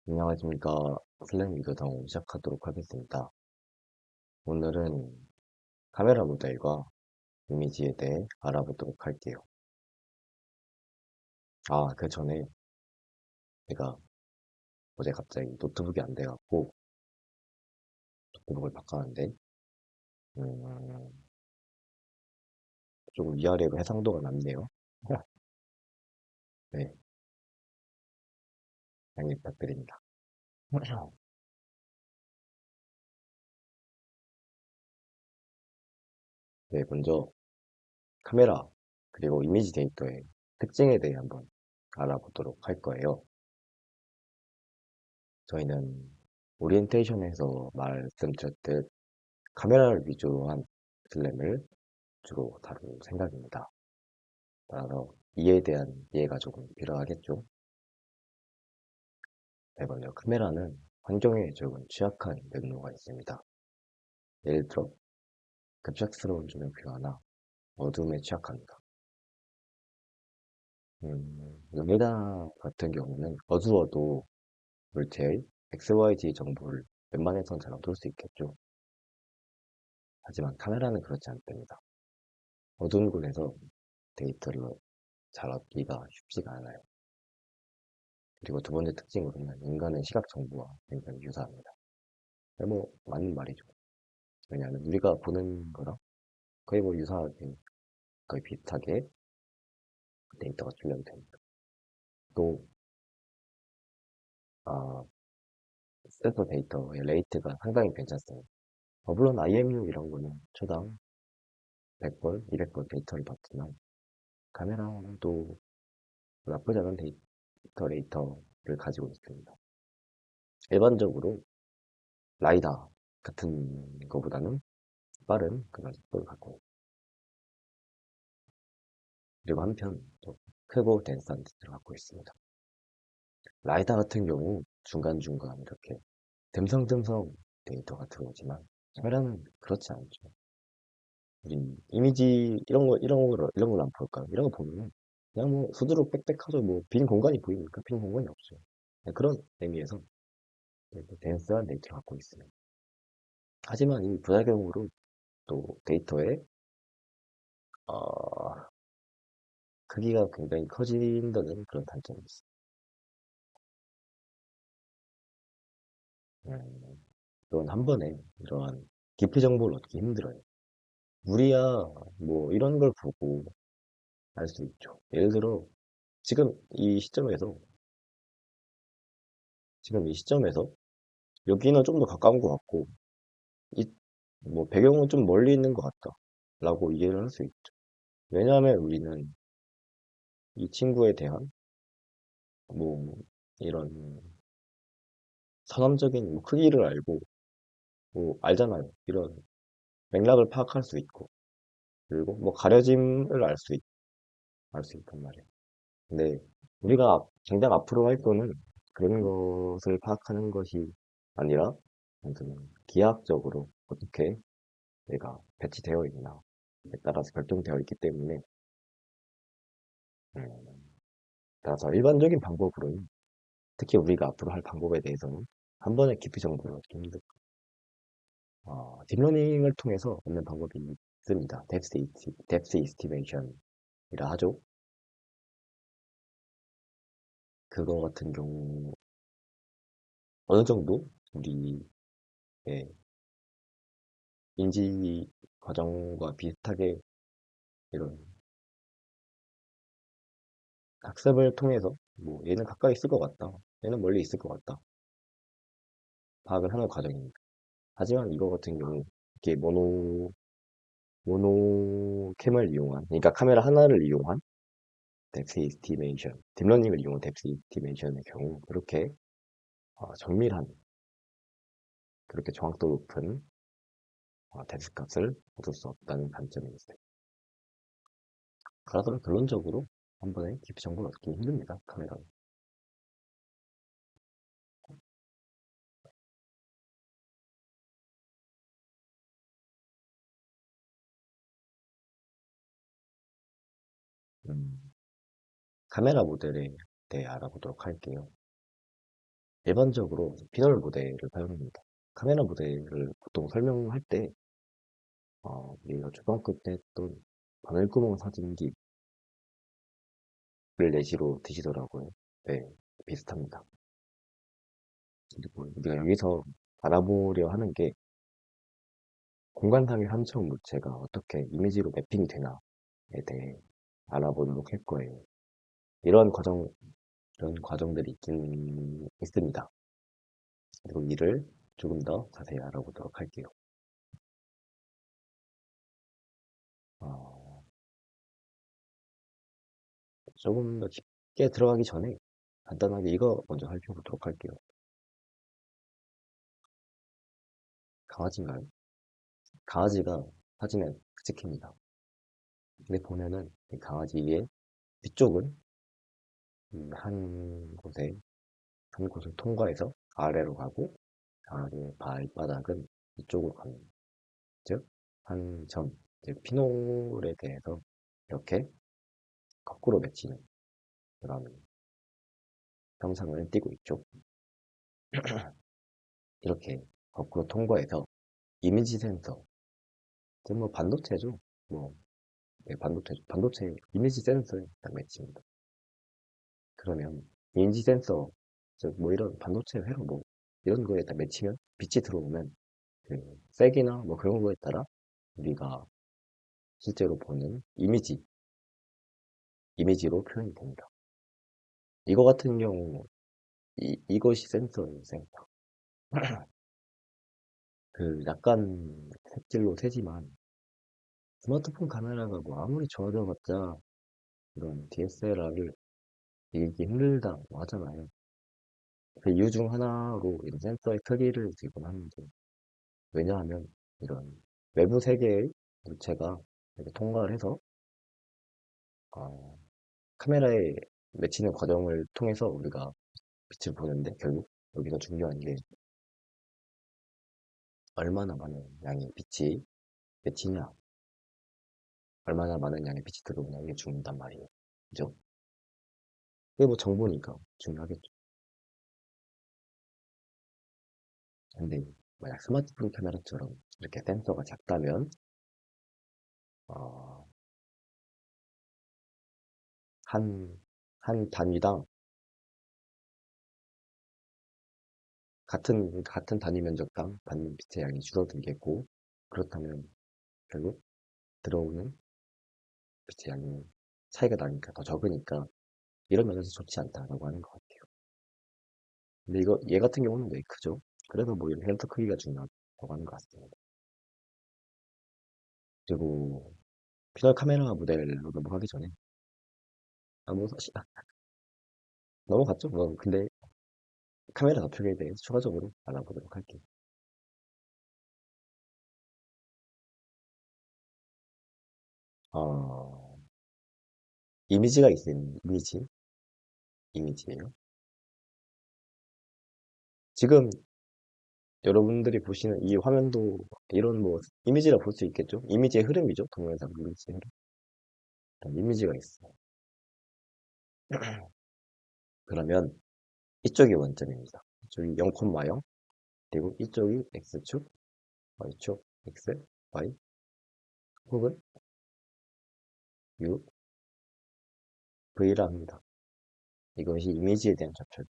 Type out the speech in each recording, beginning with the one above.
안녕하십니까. 슬램 위교당 시작하도록 하겠습니다. 오늘은 카메라 모델과 이미지에 대해 알아보도록 할게요. 그 전에 제가 어제 갑자기 노트북이 안 돼갖고 노트북을 바꿨는데, 음, 조금 위아래로 해상도가 낮네요. 네, 양해 부탁드립니다. 네, 먼저 카메라 그리고 이미지 데이터의 특징에 대해 한번 알아보도록 할 거예요. 저희는 오리엔테이션에서 말씀드렸듯 카메라를 위주로 한 슬램을 주로 다룰 생각입니다. 따라서 이에 대한 이해가 조금 필요하겠죠. 네, 먼저 카메라는 환경에 조금 취약한 면모가 있습니다. 예를 들어 급작스러운 조명 변화나 어두움에 취약합니다. 루미나 같은 경우는 어두워도 물체의 XYZ 정보를 웬만해선 잘 얻을 수 있겠죠. 하지만 카메라는 그렇지 않답니다. 어두운 곳에서 데이터를 잘 얻기가 쉽지가 않아요. 그리고 두 번째 특징으로는 인간의 시각 정보와 굉장히 유사합니다. 맞는 말이죠. 왜냐하면 우리가 보는 거랑 거의 유사하게, 거의 비슷하게 데이터가 출력이 됩니다. 또, 아, 센서 데이터의 레이트가 상당히 괜찮습니다. 물론 IMU 이런 거는 초당 100번, 200번 데이터를 받지만 카메라도 나쁘지 않은 데이터 레이터를 가지고 있습니다. 일반적으로 라이다 같은 거보다는 빠른 그런 속도를 갖고 있습니다. 그리고 한편 또 크고 덴스한 디스를 갖고 있습니다. 라이다 같은 경우 중간중간 이렇게 듬성듬성 데이터가 들어오지만 카메라는 그렇지 않죠. 우리 이미지 이런 걸 안 볼까요? 이런 거 보면은 그냥 수두룩 빽빽하죠. 빈 공간이 보입니까? 빈 공간이 없어요. 그런 의미에서 되게 덴스한 데이터를 갖고 있습니다. 하지만 이 부작용으로 또 데이터의 어, 크기가 굉장히 커진다는 그런 단점이 있습니다. 또한 한 번에 이러한 깊이 정보를 얻기 힘들어요. 무리야 이런 걸 보고 알 수 있죠. 예를 들어 지금 이 시점에서 지금 이 시점에서 여기는 좀 더 가까운 것 같고 이 배경은 좀 멀리 있는 것 같다 라고 이해를 할 수 있죠. 왜냐하면 우리는 이 친구에 대한 뭐 이런 선언적인 크기를 알고 알잖아요. 이런 맥락을 파악할 수 있고 그리고 가려짐을 알 수 있단 말이에요. 근데 우리가 당장 앞으로 할 거는 그런 것을 파악하는 것이 아니라 완전 기하학적으로 어떻게 내가 배치되어 있나에 따라서 결정되어 있기 때문에 음, 따라서 일반적인 방법으로는 특히 우리가 앞으로 할 방법에 대해서는 한 번에 깊이 정보를 얻기 힘들고 딥러닝을 통해서 얻는 방법이 있습니다. 뎁스 이스티메이션이라 하죠. 그거 같은 경우 어느 정도 우리의 인지 과정과 비슷하게 이런 학습을 통해서 얘는 가까이 있을 것 같다. 얘는 멀리 있을 것 같다. 파악을 하는 과정입니다. 하지만 이거 같은 경우 이렇게 모노캠을 이용한 그러니까 카메라 하나를 이용한 뎁스 이스티메이션, 딥러닝을 이용한 뎁스 이스티메이션의 경우 그렇게 정밀한 그렇게 정확도 높은 뎁스 값을 얻을 수 없다는 단점이 있어요. 그래서 결론적으로 한 번에 깊이 정보를 얻기 힘듭니다. 카메라는. 음, 카메라 모델에 대해 알아보도록 할게요. 일반적으로 비널 모델을 사용합니다. 카메라 모델을 보통 설명할 때, 우리가 초등학교 때 했던 바늘구멍 사진기를 예시로 드시더라고요. 네, 비슷합니다. 그리고 우리가 여기서 알아보려 하는 게 공간상의 함정 물체가 어떻게 이미지로 매핑이 되나에 대해 알아보도록 할 거예요. 이런 과정, 이런 과정들이 있긴 있습니다. 그리고 이를 조금 더 자세히 알아보도록 할게요. 어, 조금 더 깊게 들어가기 전에 간단하게 이거 먼저 살펴보도록 할게요. 강아지인가요? 강아지가 사진에 찍힙니다. 근데 보면은 이 강아지의 뒤쪽은 한 곳을 통과해서 아래로 가고 강아지의 발바닥은 이쪽으로 갑니다. 즉, 한 점, 즉 피놀에 대해서 이렇게 거꾸로 맺히는 그런 형상을 띠고 있죠. 이렇게 거꾸로 통과해서 이미지 센서, 즉 뭐 반도체죠. 뭐 네, 반도체 이미지 센서에 딱 맺힙니다. 그러면 이미지 센서, 즉 뭐 이런 반도체 회로 뭐 이런 거에 딱 맺히면 빛이 들어오면 그 색이나 뭐 그런 거에 따라 우리가 실제로 보는 이미지로 표현이 됩니다. 이거 같은 경우 이것이 센서예요, 센서. 그 약간 색질로 세지만 스마트폰 카메라가 뭐 아무리 좋아져봤자 이런 DSLR을 이기기 힘들다고 하잖아요. 그 이유 중 하나로 이런 센서의 크기를 지금 하는데, 왜냐하면 이런 외부 세계의 물체가 이렇게 통과를 해서 어, 카메라에 맺히는 과정을 통해서 우리가 빛을 보는데, 결국 여기서 중요한 게 얼마나 많은 양의 빛이 맺히냐, 얼마나 많은 양의 빛이 들어오냐, 이게 중요하단 말이에요. 그죠? 그게 뭐 정보니까 중요하겠죠. 근데 만약 스마트폰 카메라처럼 이렇게 센서가 작다면 어, 한, 한 단위당 같은 단위 면적당 받는 빛의 양이 줄어들겠고, 그렇다면 결국 들어오는 빛의 양이 차이가 나니까 더 적으니까 이런 면에서 좋지 않다라고 하는 것 같아요. 근데 얘 같은 경우는 왜 크죠? 그래서 뭐 이런 렌터 크기가 중요하다고 하는 것 같습니다. 그리고 피널 카메라 모델로 넘어가기 전에 뭐 사실 넘어갔죠? 뭐 근데 카메라 좌표에 대해서 추가적으로 알아보도록 할게요. 어, 이미지가 있어요. 이미지예요. 지금 여러분들이 보시는 이 화면도 이런 뭐 이미지라 볼 수 있겠죠? 이미지의 흐름이죠. 동영상 이미지의 흐름. 이런 이미지가 있어요. 그러면 이쪽이 원점입니다. 이쪽이 0,0 그리고 이쪽이 x축, y축, x, y 혹은 u, v라 합니다. 이것이 이미지에 대한 좌표.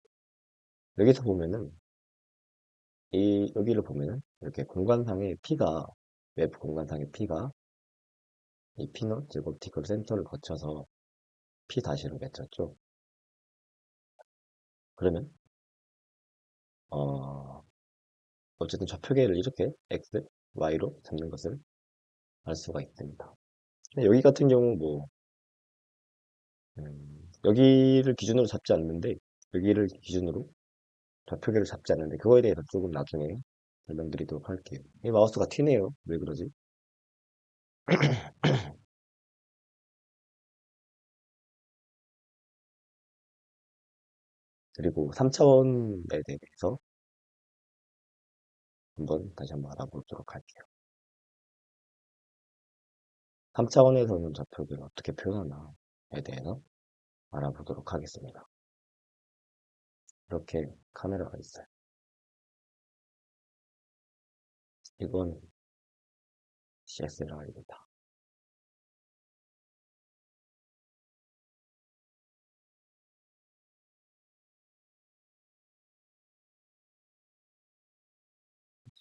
여기서 보면은 여기를 보면은 이렇게 공간상의 p가 웹 공간상의 p가 이 p는 즉 옵티컬 센터를 거쳐서 p 다시로 맺혔죠. 그러면 어, 어쨌든 좌표계를 이렇게 x, y로 잡는 것을 알 수가 있습니다. 여기 같은 경우 뭐 여기를 기준으로 잡지 않는데 여기를 기준으로 좌표계를 잡지 않는데 그거에 대해서 조금 나중에 설명드리도록 할게요. 이 마우스가 튀네요. 왜 그러지? 그리고 3차원에 대해서 다시 한번 알아보도록 할게요. 3차원에서는 좌표계를 어떻게 표현하나에 대해서 알아보도록 하겠습니다. 이렇게 카메라가 있어요. 이건 DSLR입니다.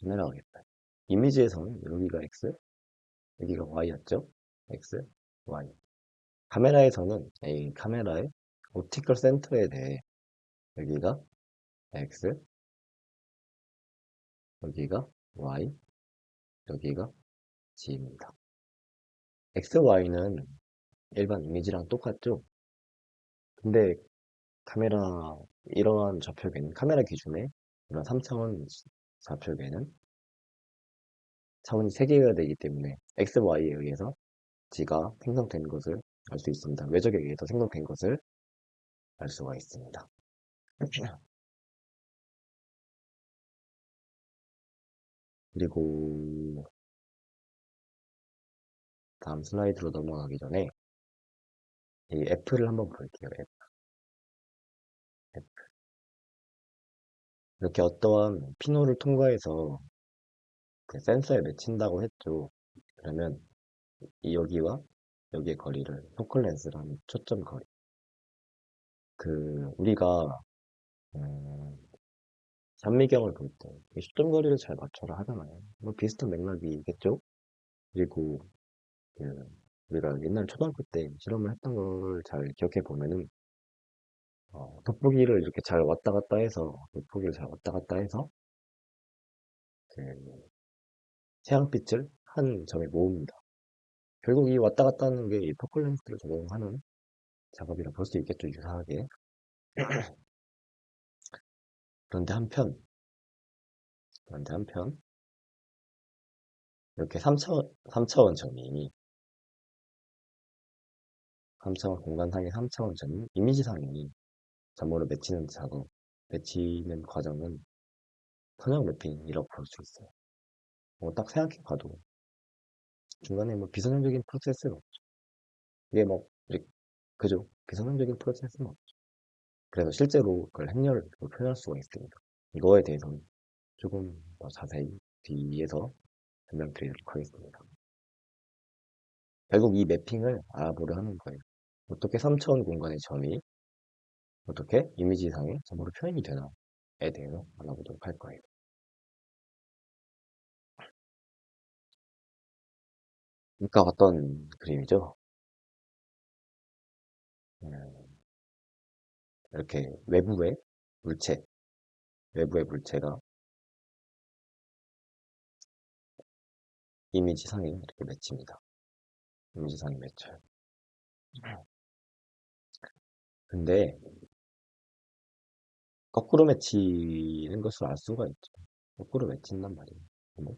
카메라가 있다. 이미지에서는 여기가 X, 여기가 Y였죠? X, Y. 카메라에서는 이 카메라의 옵티컬 센터에 대해 여기가 X, 여기가 Y, 여기가 G입니다. X, Y는 일반 이미지랑 똑같죠? 근데 카메라, 이러한 좌표계는, 카메라 기준에 이런 3차원 좌표계는 차원이 3개여야 되기 때문에 X, Y에 의해서 G가 생성된 것을 알 수 있습니다. 외적에 의해서 생성된 것을 알 수가 있습니다. 그리고 다음 슬라이드로 넘어가기 전에 이 F를 한번 볼게요. F. F. 이렇게 어떠한 피노를 통과해서 그 센서에 맺힌다고 했죠. 그러면 이 여기와 여기의 거리를 포컬 렌스라는 초점 거리. 그 우리가 산미경을 볼 때 초점 거리를 잘 맞춰라 하잖아요. 뭐 비슷한 맥락이겠죠? 그리고 그 우리가 옛날 초등학교 때 실험을 했던 걸 잘 기억해 보면은 돋보기를 이렇게 잘 왔다 갔다 해서 돋보기를 잘 왔다 갔다 해서 그 태양빛을 한 점에 모읍니다. 결국 이 왔다 갔다 하는 게 이 포컬 렌스를 적용하는 작업이라 볼 수 있겠죠, 유사하게. 그런데 한편, 그런데 한편, 이렇게 3차원 점이, 3차원 공간상의 3차원 점이 이미지상의 점으로 맺히는 작업, 맺히는 과정은 선형 맵핑이라고 볼 수 있어요. 딱 생각해 봐도 중간에 뭐 비선형적인 프로세스는 없죠. 이게 뭐, 그죠? 비선형적인 프로세스는 없죠. 그래서 실제로 그걸 행렬로 표현할 수가 있습니다. 이거에 대해서는 조금 더 자세히 뒤에서 설명드리도록 하겠습니다. 결국 이 매핑을 알아보려 하는 거예요. 어떻게 3차원 공간의 점이 어떻게 이미지상의 점으로 표현이 되나에 대해서 알아보도록 할 거예요. 그러니까 어떤 그림이죠? 음, 이렇게 물체, 외부의 물체가 이미지상에 이렇게 맺힙니다. 이미지상에 맺혀요. 근데 거꾸로 맺히는 것을 알 수가 있죠. 거꾸로 맺힌단 말이에요. 뭐,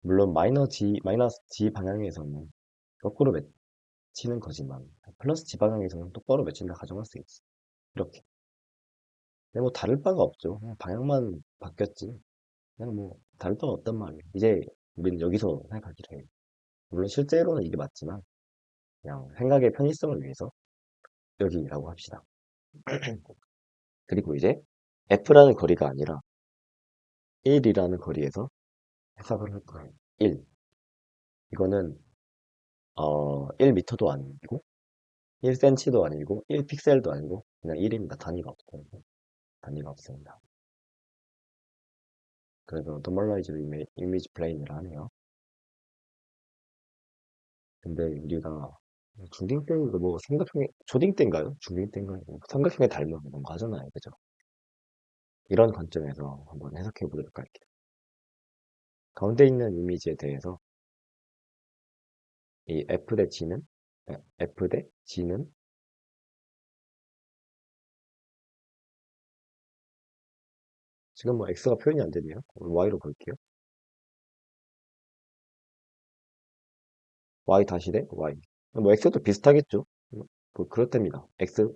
물론 마이너스 G 방향에서는 거꾸로 맺히는 거지만 플러스 G 방향에서는 똑바로 맺힌다 가정할 수 있어. 이렇게. 근데 뭐 다를 바가 없죠. 그냥 방향만 바뀌었지. 그냥 뭐 다를 바가 없단 말이에요. 이제 우리는 여기서 생각하기로 해요. 물론 실제로는 이게 맞지만 그냥 생각의 편의성을 위해서 여기라고 합시다. 그리고 이제 F라는 거리가 아니라 1이라는 거리에서 해석을 할 거예요. 1. 이거는 1m도 아니고 1cm도 아니고 1픽셀도 아니고 그냥 1입니다. 단위가 없어요. 단위가 없습니다. 그래서 노멀라이즈드 이미지 플레인이라 하네요. 근데 우리가 중딩 때도 뭐 삼각형에 초딩 때인가요? 중딩 때인가요? 삼각형에 닮은 이런 거 하잖아요. 그죠? 이런 관점에서 한번 해석해 보도록 할게요. 가운데 있는 이미지에 대해서 이 F 대 G는 지금 뭐 X가 표현이 안 되네요. 우리 Y로 볼게요. Y 다시 대 Y. 뭐 X도 비슷하겠죠? 뭐 그렇답니다. X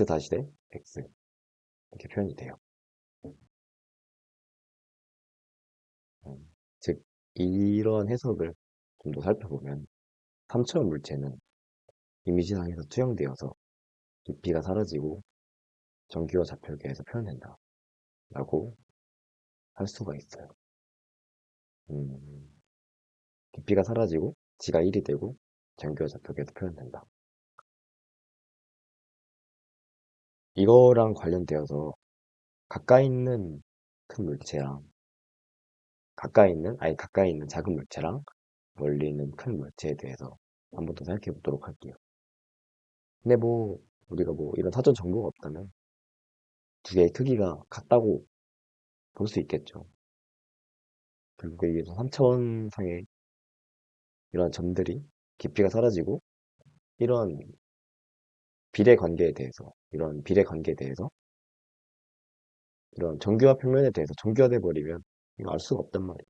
다시 대 X. 이렇게 표현이 돼요. 즉, 이런 해석을 좀 더 살펴보면 3차원 물체는 이미지상에서 투영되어서 깊이가 사라지고 정규어 좌표계에서 표현된다. 라고 할 수가 있어요. 음, 깊이가 사라지고 지가 1이 되고 정규어 좌표계에서 표현된다. 이거랑 관련되어서 가까이 있는 큰 물체랑 가까이 있는 작은 물체랑 멀리 있는 큰 물체에 대해서 한 번 더 생각해 보도록 할게요. 근데 뭐 우리가 뭐 이런 사전 정보가 없다면 두 개의 크기가 같다고 볼 수 있겠죠. 결국에 이게 3차원상의 이런 점들이 깊이가 사라지고 이런 이런 비례 관계에 대해서 이런 정규화 평면에 대해서 정규화돼 버리면 이거 알 수가 없단 말이에요.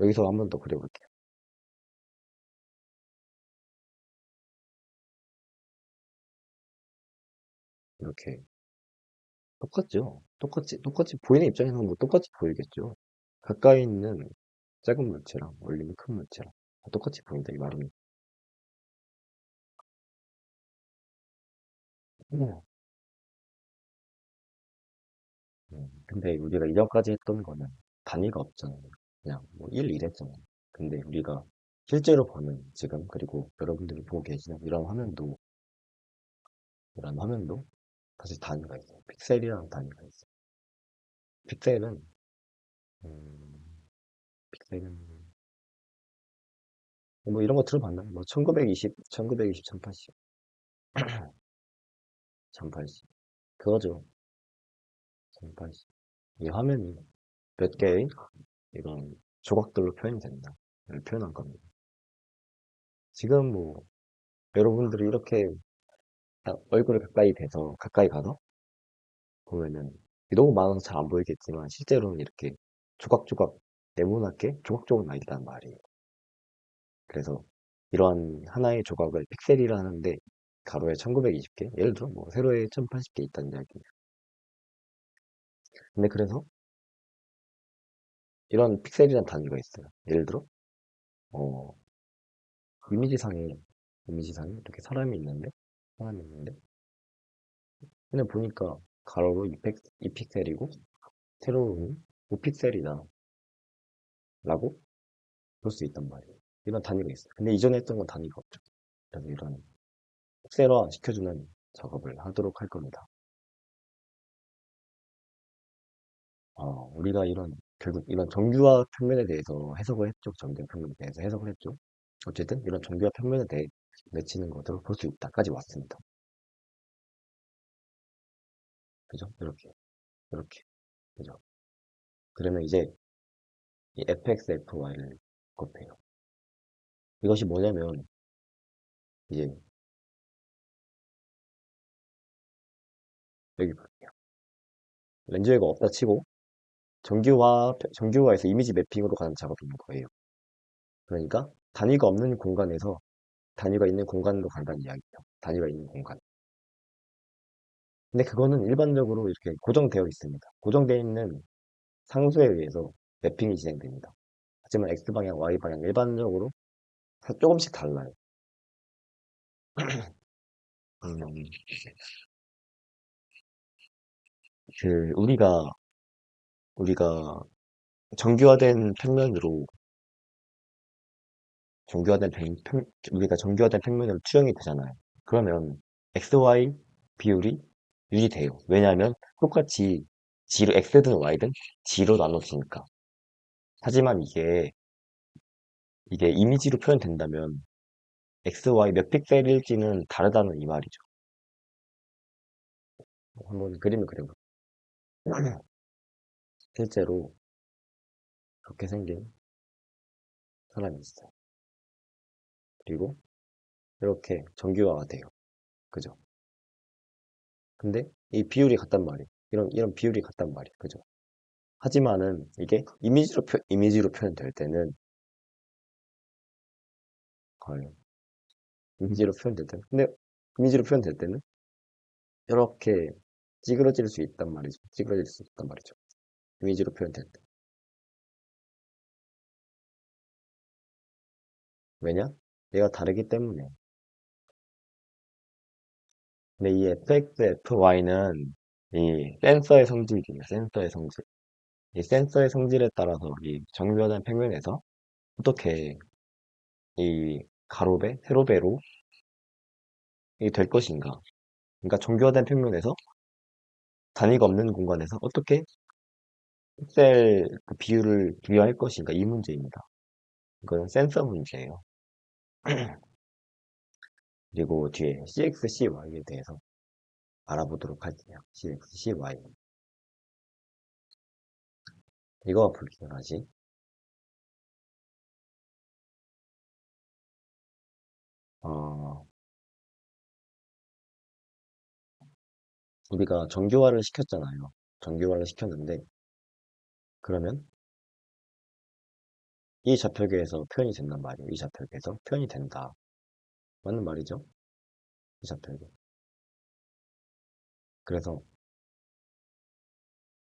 여기서 한 번 더 그려볼게요. 이렇게 똑같죠. 똑같이 보이는 입장에서는 뭐 똑같이 보이겠죠. 가까이 있는 작은 물체랑 멀리 있는 큰 물체랑 다 똑같이 보인다 이 말은. 음. 근데 우리가 이전까지 했던 거는 단위가 없잖아요. 그냥 뭐 1, 이랬잖아요. 근데 우리가 실제로 보는 지금 그리고 여러분들이 보고 계시는 이런 화면도 사실 단위가 있어요. 픽셀이라는 단위가 있어요. 픽셀은 음, 픽셀은 뭐 이런 거 들어봤나요? 뭐 1920, 1920, 1080, 1080 그거죠. 1080. 이 화면이 몇 개의 이런 조각들로 표현이 된다. 를 표현한 겁니다. 지금 뭐 여러분들이 이렇게 얼굴을 가까이 가서 보면은 너무 많아서 잘 안 보이겠지만 실제로는 이렇게 조각조각 네모나게 조각조각 나 있단 말이에요. 그래서 이러한 하나의 조각을 픽셀이라 하는데 가로에 1920개, 예를 들어 뭐 세로에 1080개 있다는 이야기예요. 근데 그래서 이런 픽셀이라는 단위가 있어요. 예를 들어 어, 이미지상에 이미지상에 이렇게 사람이 있는데 그냥 보니까 가로로 2픽셀이고 세로로는 5픽셀이다 라고 볼 수 있단 말이에요. 이런 단위가 있어요. 근데 이전에 했던 건 단위가 없죠. 그래서 이런 픽셀화 시켜주는 작업을 하도록 할 겁니다. 우리가 결국 이런 정규화 평면에 대해서 해석을 했죠. 정규화 평면에 대해서 해석을 했죠. 어쨌든 이런 정규화 평면에 대해 맺히는 것들을 볼 수 있다까지 왔습니다. 그죠? 이렇게. 그죠? 그러면 이제 이 fxfy를 곱해요. 이것이 뭐냐면 이제 여기 볼게요. 렌즈웨이가 없다 치고 정규화에서 이미지 매핑으로 가는 작업인 거예요. 그러니까 단위가 있는 공간으로 간다는 이야기죠. 단위가 있는 공간. 근데 그거는 일반적으로 이렇게 고정되어 있습니다. 고정되어 있는 상수에 의해서 매핑이 진행됩니다. 하지만 X방향, Y방향 일반적으로 조금씩 달라요. 음, 우리가 정규화된 평면으로 정교화된 평, 평- 우리가 정교화된 평면으로 투영이 되잖아요. 그러면 XY 비율이 유지돼요. 왜냐하면 똑같이 G로 X든 Y든 G로 나눴으니까. 하지만 이게 이미지로 표현된다면 XY 몇 픽셀일지는 다르다는 이 말이죠. 한번 그림을 그려볼게요. 실제로 그렇게 생긴 사람이 있어요. 그리고 이렇게 정규화가 돼요. 그죠? 근데 이 비율이 같단 말이에요. 이런 비율이 같단 말이에요. 그죠? 하지만은 이게 이미지로 표현될 때는 과연 근데 이미지로 표현될 때는 이렇게 찌그러질 수 있단 말이죠. 이미지로 표현될 때. 왜냐? 얘가 다르기 때문에. 근데 이 fx, fy는 이 센서의 성질이에요. 센서의 성질. 이 센서의 성질에 따라서 이 정교화된 평면에서 어떻게 이 가로배, 세로배로 이 될 것인가. 그러니까 정교화된 평면에서 단위가 없는 공간에서 어떻게 픽셀 그 비율을 비교할 것인가. 이 문제입니다. 이건 센서 문제예요. 그리고 뒤에 CX, CY에 대해서 알아보도록 할게요. CX, CY. 이거 불편하지? 어, 우리가 정교화를 시켰잖아요. 정교화를 시켰는데, 그러면 이 좌표계에서 표현이 된단 말이에요. 이 좌표계에서 표현이 된다. 맞는 말이죠? 이 좌표계. 그래서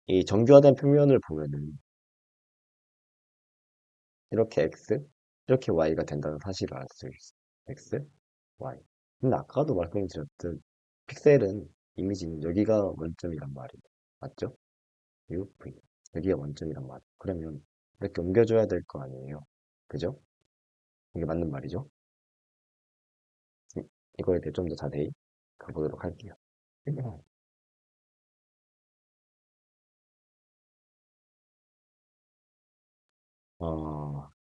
이 정교화된 평면을 보면은 이렇게 X, 이렇게 Y가 된다는 사실을 알 수 있어. X, Y. 근데 아까도 말씀드렸듯 픽셀은 이미지는 여기가 원점이란 말이에요. 맞죠? U, V. 여기가 원점이란 말이에요. 그러면 이렇게 옮겨줘야 될 거 아니에요. 그죠? 이게 맞는 말이죠? 이- 이거에 대해 좀 더 자세히 가보도록 할게요.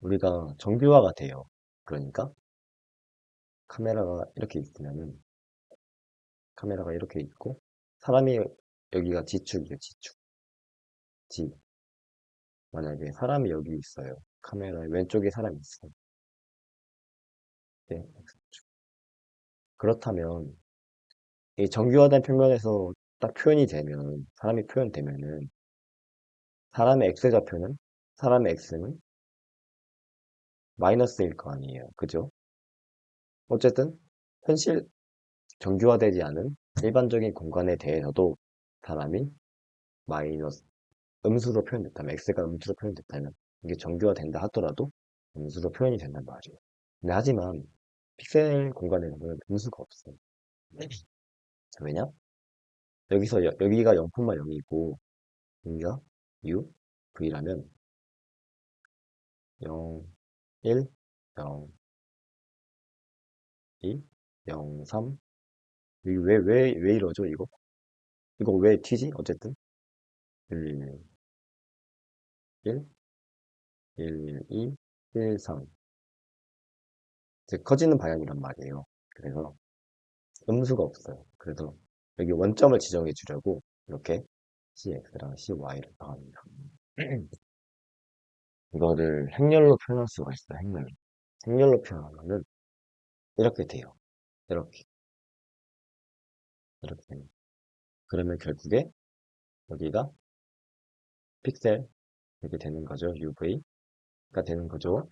우리가 정교화가 돼요. 그러니까 카메라가 이렇게 있으면은 카메라가 이렇게 있고 사람이 여기가 지축이에요. 지축. 지. 만약에 사람이 여기 있어요. 카메라의 왼쪽에 사람이 있어요. 네. 그렇다면 이 정교화된 평면에서 딱 표현이 되면 사람이 표현되면은 사람의 X좌표는 사람의 X는 마이너스일 거 아니에요. 그죠? 어쨌든 현실 정교화되지 않은 일반적인 공간에 대해서도 사람이 마이너스 음수로 표현됐다면 x가 음수로 표현됐다면 이게 정교화된다 하더라도 음수로 표현이 된단 말이에요. 근데 하지만 픽셀 공간에는 음수가 없어요. 왜냐? 여기가 0,0이고 여기가 u, v라면 0, 1, 0, 2, 0, 3 이게 왜 이러죠 이거? 이거 왜 튀지? 어쨌든 1, 1, 1, 2, 1, 3 이제 커지는 방향이란 말이에요. 그래서 음수가 없어요. 그래서 여기 원점을 지정해 주려고 이렇게 cx랑 cy를 더합니다. 이거를 행렬로 표현할 수가 있어요. 행렬로. 행렬로 표현하면은 이렇게 돼요. 이렇게 이렇게 됩니다. 그러면 결국에 여기가 픽셀 이렇게 되는 거죠. UV가 되는 거죠.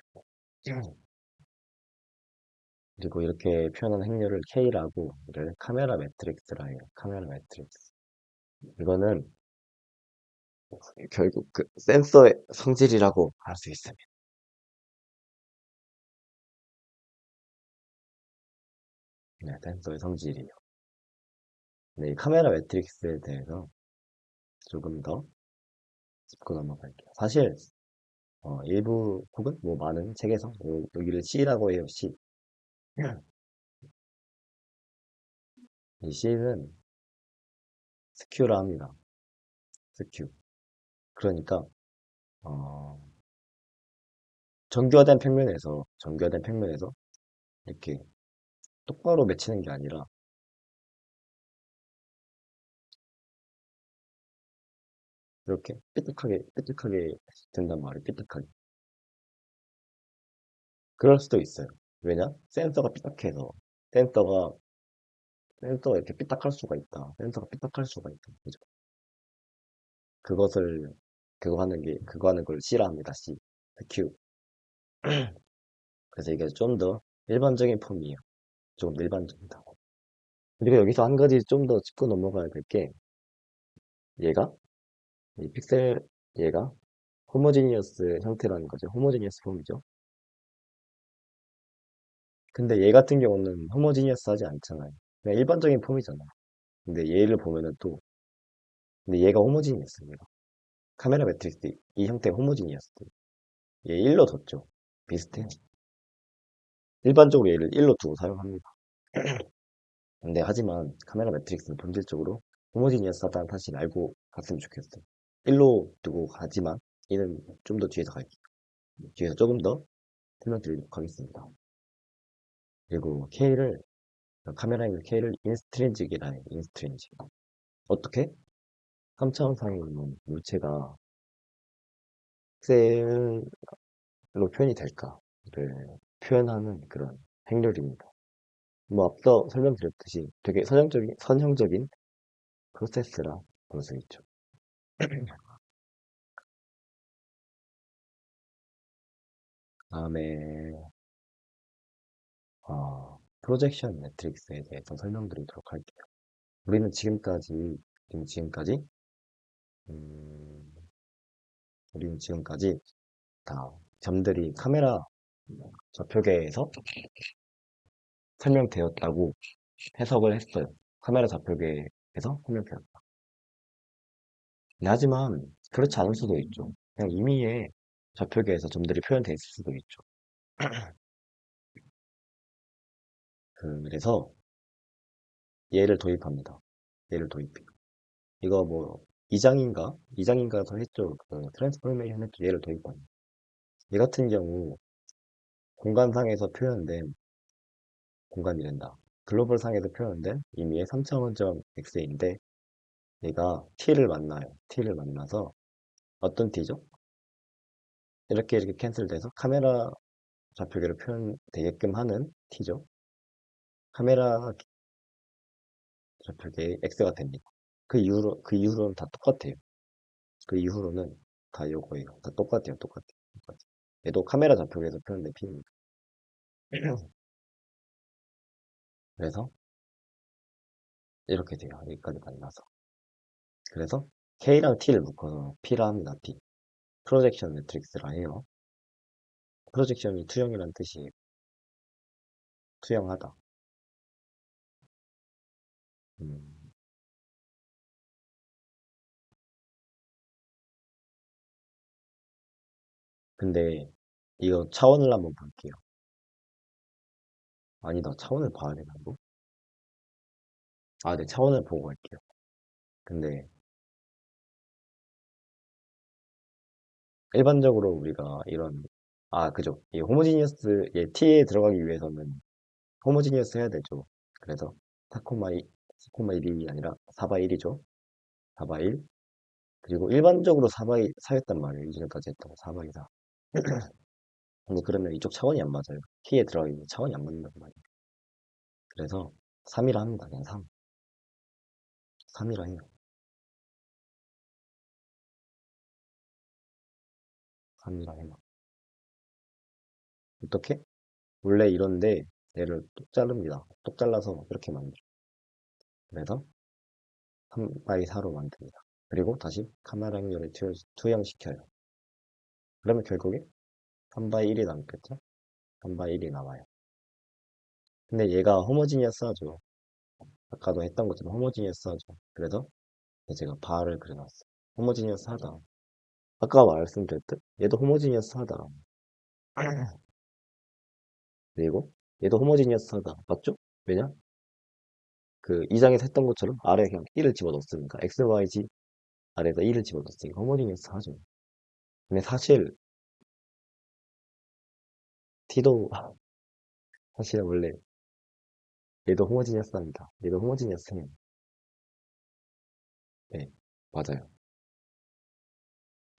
그리고 이렇게 표현한 행렬을 K라고 이를 카메라 매트릭스라 해요. 카메라 매트릭스. 이거는 결국 그 센서의 성질이라고 할 수 있습니다. 네, 센서의 성질이요. 네, 이 카메라 매트릭스에 대해서 조금 더 짚고 넘어갈게요. 사실 일부 혹은 뭐 많은 책에서 여기를 C라고 해요. C. 이 C는 스큐라 합니다. 스큐. 그러니까 어, 정교화된 평면에서 이렇게 똑바로 맺히는 게 아니라 이렇게 삐뚤하게 된단 말이에요. 삐뚤하게. 그럴 수도 있어요. 왜냐? 센서가 삐딱해서 센서가 센서가 이렇게 삐딱할 수가 있다. 센서가 삐딱할 수가 있다. 그죠? 그것을 그거 하는 걸 C라 합니다. C. Q. 그래서 이게 좀 더 일반적인 폼이에요. 조금 일반적이다. 그리고 여기서 한 가지 좀 더 짚고 넘어가야 될 게 얘가 이 픽셀 얘가 호모지니어스 형태라는 거죠. 호모지니어스 폼이죠. 근데 얘 같은 경우는 호모지니어스 하지 않잖아요. 그냥 일반적인 폼이잖아. 근데 얘를 보면은 또 근데 얘가 호모지니였습니다. 카메라 매트릭스 이 형태가 호모지니였어요. 얘 1로 뒀죠. 비슷해. 일반적으로 얘를 1로 두고 사용합니다. 근데 하지만 카메라 매트릭스는 본질적으로 호모지니어스하다는 사실을 알고 갔으면 좋겠어요. 1로 두고 가지만 얘는 좀 더 뒤에서 갈게요. 뒤에서 조금 더 설명드리도록 하겠습니다. 그리고 K를 카메라에 있는 K를 인스트린직이라 해요. 인스트린직. 어떻게? 3차원상에 있는 물체가 셀로 표현이 될까를 표현하는 그런 행렬입니다. 뭐 앞서 설명드렸듯이 되게 선형적인 프로세스라 볼 수 있죠. 다음에 프로젝션 매트릭스에 대해서 설명드리도록 할게요. 우리는 지금까지 음, 우리는 지금까지 다 점들이 카메라 좌표계에서 설명되었다고 해석을 했어요. 카메라 좌표계에서 설명되었다. 하지만 그렇지 않을 수도 있죠. 그냥 임의의 좌표계에서 점들이 표현되어 있을 수도 있죠. 그래서 얘를 도입합니다. 얘를 도입해요. 이거 뭐 2장인가 더 했죠. 그 트랜스포메이션 했죠. 얘를 도입합니다. 얘 같은 경우 공간상에서 표현된 공간이 된다. 글로벌 상에서 표현된 임의의 3차원점 x인데 얘가 t를 만나요. t를 만나서 어떤 t죠? 이렇게 캔슬돼서 카메라 좌표계로 표현되게끔 하는 t죠. 카메라 좌표계의 x가 됩니다. 그 이후로는 다 똑같아요. 그 이후로는 다 요거예요. 다 똑같아요. 똑같아요. 얘도 카메라 좌표계에서 표현된 p입니다. 그래서 이렇게 돼요. 여기까지 만나서. 그래서 K랑 T를 묶어서 P라 합니다. P. 프로젝션 매트릭스라 해요. 프로젝션이 투영이라는 뜻이에요. 투영하다. 음, 근데 이거 차원을 한번 볼게요. 아니다. 차원을 봐야 되나, 이거? 아, 네. 차원을 보고 갈게요. 근데 일반적으로 우리가 그죠. 이 호모지니어스, T에 들어가기 위해서는 호모지니어스 해야 되죠. 그래서 4,1이 아니라 4바 1이죠. 4바 1. 그리고 일반적으로 4바 4였단 말이에요. 이전까지 했던 거 4바 2다. 근데 그러면 이쪽 차원이 안 맞아요. T에 들어가 있는 차원이 안 맞는단 말이에요. 그래서 3이라 합니다. 그냥 3. 3이라 해요. 3이라 해요. 어떻게? 원래 이런데 얘를 똑 자릅니다. 똑 잘라서 이렇게 만들어요. 그래서 3 x 4로 만듭니다. 그리고 다시 카메라 행렬을 투영시켜요. 그러면 결국에 3 x 1이 남겠죠? 3 x 1이 남아요. 근데 얘가 호모지니어스하죠. 아까도 했던 것처럼 호모지니어스하죠. 그래서 제가 바를 그려놨어요. 호모지니어스하다. 아까 말씀드렸듯 얘도 호모지니어스하다. 그리고 얘도 호모지니어스하다. 맞죠? 왜냐? 그 2장에서 했던 것처럼 아래에 그냥 1을 집어넣습니까? x, y, z 아래에다 1을 집어넣으니까 호모지니어스하죠. 근데 사실 t도 사실 원래 얘도 호모지니어스합니다. 얘도 호모지니어스해요. 네, 맞아요.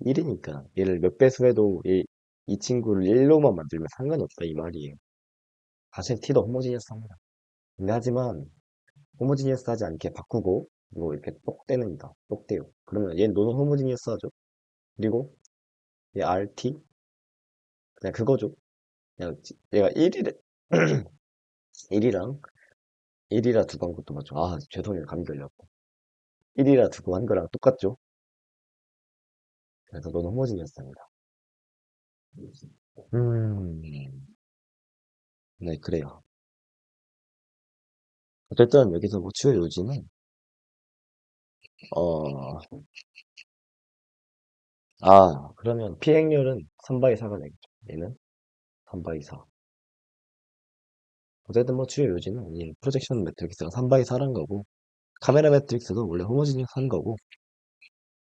1이니까 얘를 몇 배수 해도 이 친구를 1로만 만들면 상관없다 이 말이에요. 사실 t도 호모지니어스합니다. 근데 하지만 호모지니어스하지 않게 바꾸고 이거 이렇게 똑 떼냅니다. 똑 떼요. 그러면 얘는 노는 호모지니어스하죠. 그리고 얘 RT 그냥 그거죠. 그냥 얘가 1이래 1이랑 1이라 두고 한 것도 맞죠. 아 죄송해요. 감기 걸렸고 1이라 두고 한 거랑 똑같죠. 그래서 노는 호모지니어스합니다. 음, 네, 그래요. 어쨌든 여기서 뭐 주요 요지는 어, 그러면 피행률은 3바이 4가 되겠죠. 얘는 3바이 4. 어쨌든 뭐 주요 요지는 이 프로젝션 매트릭스가 3바이 4란 거고, 카메라 매트릭스도 원래 호모지니어스 한 거고,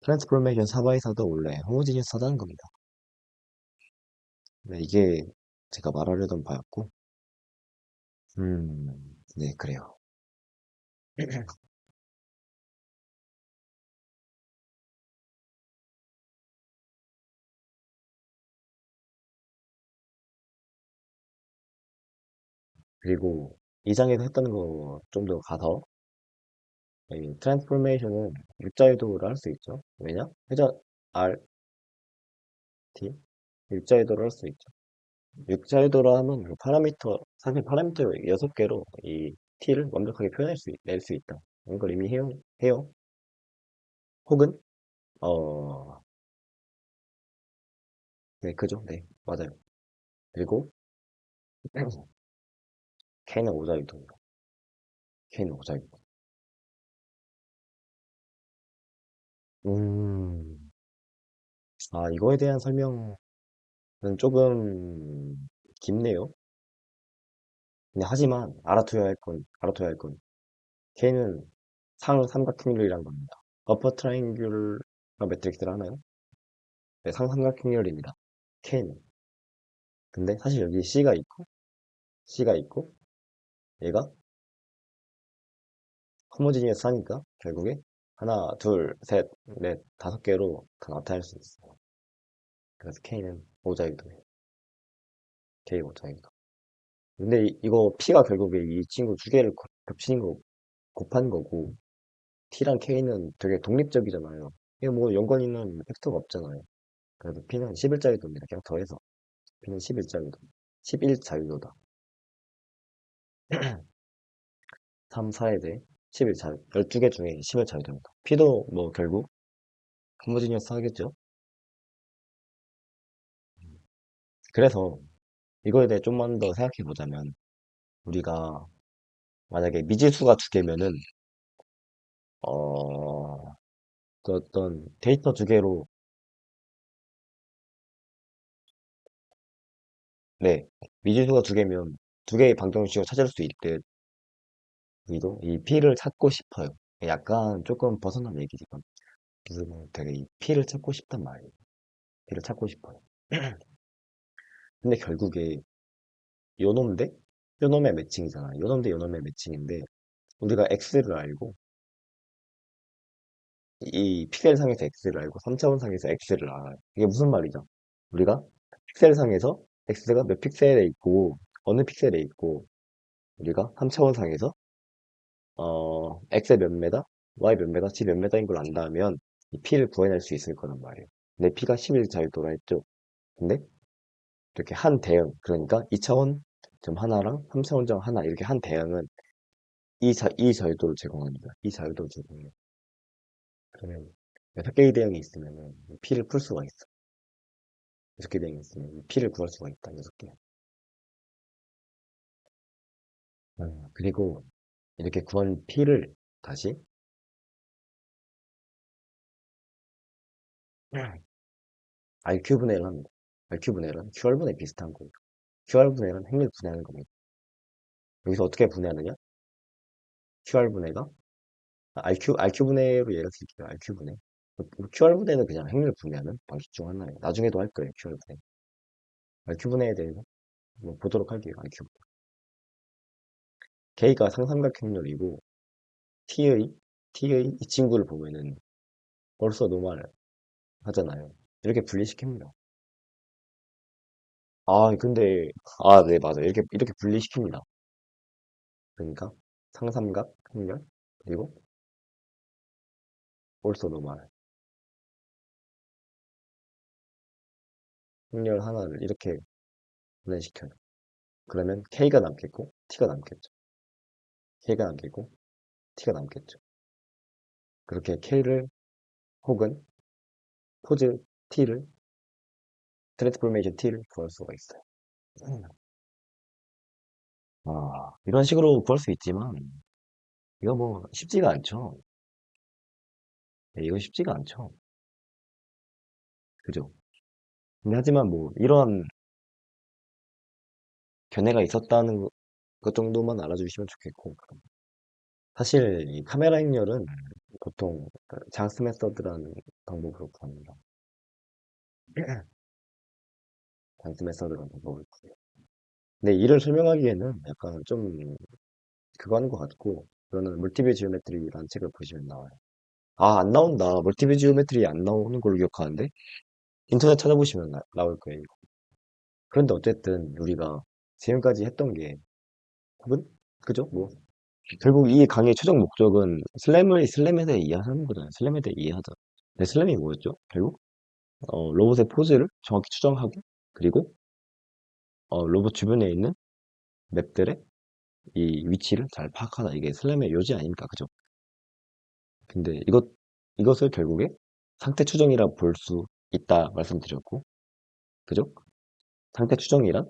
트랜스포메이션 4바이 4도 원래 호모지니어스 하다는 겁니다. 네, 이게 제가 말하려던 바였고, 네, 그래요. 그리고 이 장에서 했던 거 좀 더 가서, 이 트랜스포메이션은 육자유도를 할 수 있죠. 왜냐? 회전 R, T, 육자유도를 할 수 있죠. 육자유도로 하면 그 파라미터, 사실 파라미터 6개로 이 t를 완벽하게 낼 수 있다. 이걸 이미 해요. 혹은, 어, 네, 그죠. 네, 맞아요. 그리고, K는 오자유도입니다. K는 오자유도. 음, 이거에 대한 설명은 조금 깊네요. 근데 하지만 알아둬야 할 건, K는 상삼각형률이란 겁니다. 어퍼 트라이앵귤러 매트릭스를 하나요? 네, 상삼각형률입니다. K는. 근데 사실 여기 C가 있고, 얘가 호모지니어스 하니까 결국에 하나, 둘, 셋, 넷, 5개로 다 나타낼 수 있어요. 그래서 K는 오자유도예요. K 오자유도. 근데 이거 P가 결국에 이 친구 두 개를 겹치는 거, 곱한 거고, T랑 K는 되게 독립적이잖아요. 이게 뭐 연관 있는 팩터가 없잖아요. 그래서 P는 11자유도입니다. 그냥 더해서. P는 11자유도. 11자유도다. 3, 4에 대해 11자유. 12개 중에 11자유도입니다. P도 뭐 결국 호모지니어스 하겠죠? 그래서 이거에 대해 좀만 더 생각해 보자면, 우리가 만약에 미지수가 2개면은, 그 어떤 데이터 2개로, 네, 미지수가 2개면 2개의 방정식을 찾을 수 있듯, 우리도 이 P를 찾고 싶어요. 약간 조금 벗어난 얘기지만, 우리는 되게 이 P를 찾고 싶단 말이에요. P를 찾고 싶어요. 근데 결국에 요놈 대 요놈의 매칭이잖아. 요놈 대 요놈의 매칭인데, 우리가 X를 알고, 이 픽셀 상에서 X를 알고 3차원 상에서 X를 알아요. 이게 무슨 말이죠? 우리가 픽셀 상에서 X가 몇 픽셀에 있고 어느 픽셀에 있고, 우리가 3차원 상에서 X의 몇 메다, Y 몇 메다, Z 몇 메다인 걸 안다면 이 P를 구해낼 수 있을 거란 말이에요. 근데 P가 11자유도라 했죠. 근데 이렇게 한 대응, 그러니까 2차원 점 하나랑 3차원 점 하나, 이렇게 한 대응은 이 자유도를 제공합니다. 이 자유도를 제공해요. 그러면 6개의 대응이 있으면 P를 풀 수가 있어. 6개 대응이 있으면 P를 구할 수가 있다. 6개. 그리고 이렇게 구한 P를 다시 RQ분의 1을 합니다. RQ분의 1은 QR분의 비슷한 거예요. QR분의 1은 행렬 분해하는 겁니다. 여기서 어떻게 분해하느냐? QR분해가 RQ분해로 얘가 쓸게요. RQ분해. QR분해는 그냥 행렬 분해하는 방식 중 하나예요. 나중에도 할 거예요. QR분해. RQ분해에 대해서 한번 보도록 할게요. RQ분해. K가 상삼각형렬이고 T의 T의 이 친구를 보면은 벌써 노말 하잖아요. 이렇게 분리시킵니다. 근데, 네, 맞아요. 이렇게 분리시킵니다. 그러니까, 상삼각, 행렬, 그리고 올소노말. 행렬 하나를 이렇게 분해시켜요. 그러면 K가 남겠고, T가 남겠죠. K가 남겠고, T가 남겠죠. 그렇게 K를, 혹은 포즈 T를, 트랜스포메이션 T를 구할 수가 있어요. 이런 식으로 구할 수 있지만, 이거 뭐 쉽지가 않죠. 네, 이거 쉽지가 않죠. 그죠? 근데 하지만 뭐 이런 견해가 있었다는 것 정도만 알아주시면 좋겠고 사실 이 카메라 행렬은 보통 장스 메서드라는 방법으로 구합니다. 장스 메서드라는 방법을 구해요. 근데 이를 설명하기에는 약간 좀 그거 하는 것 같고 그거는 멀티뷰 지오메트리라는 책을 보시면 나와요. 아, 안 나온다. 멀티뷰 지오메트리 안 나오는 걸로 기억하는데 인터넷 찾아보시면 나올 거예요. 이거. 그런데 어쨌든 우리가 지금까지 했던 게 혹은 그죠? 뭐 결국 이 강의의 최종 목적은 슬램에 대해 이해하는 거잖아요. 슬램에 대해 이해하자. 근데 슬램이 뭐였죠? 결국 로봇의 포즈를 정확히 추정하고 그리고 로봇 주변에 있는 맵들의 이 위치를 잘 파악하다. 이게 슬램의 요지 아닙니까? 그죠? 근데 이것을 결국에 상태 추정이라 볼 수 있다 말씀드렸고, 그죠? 상태 추정이란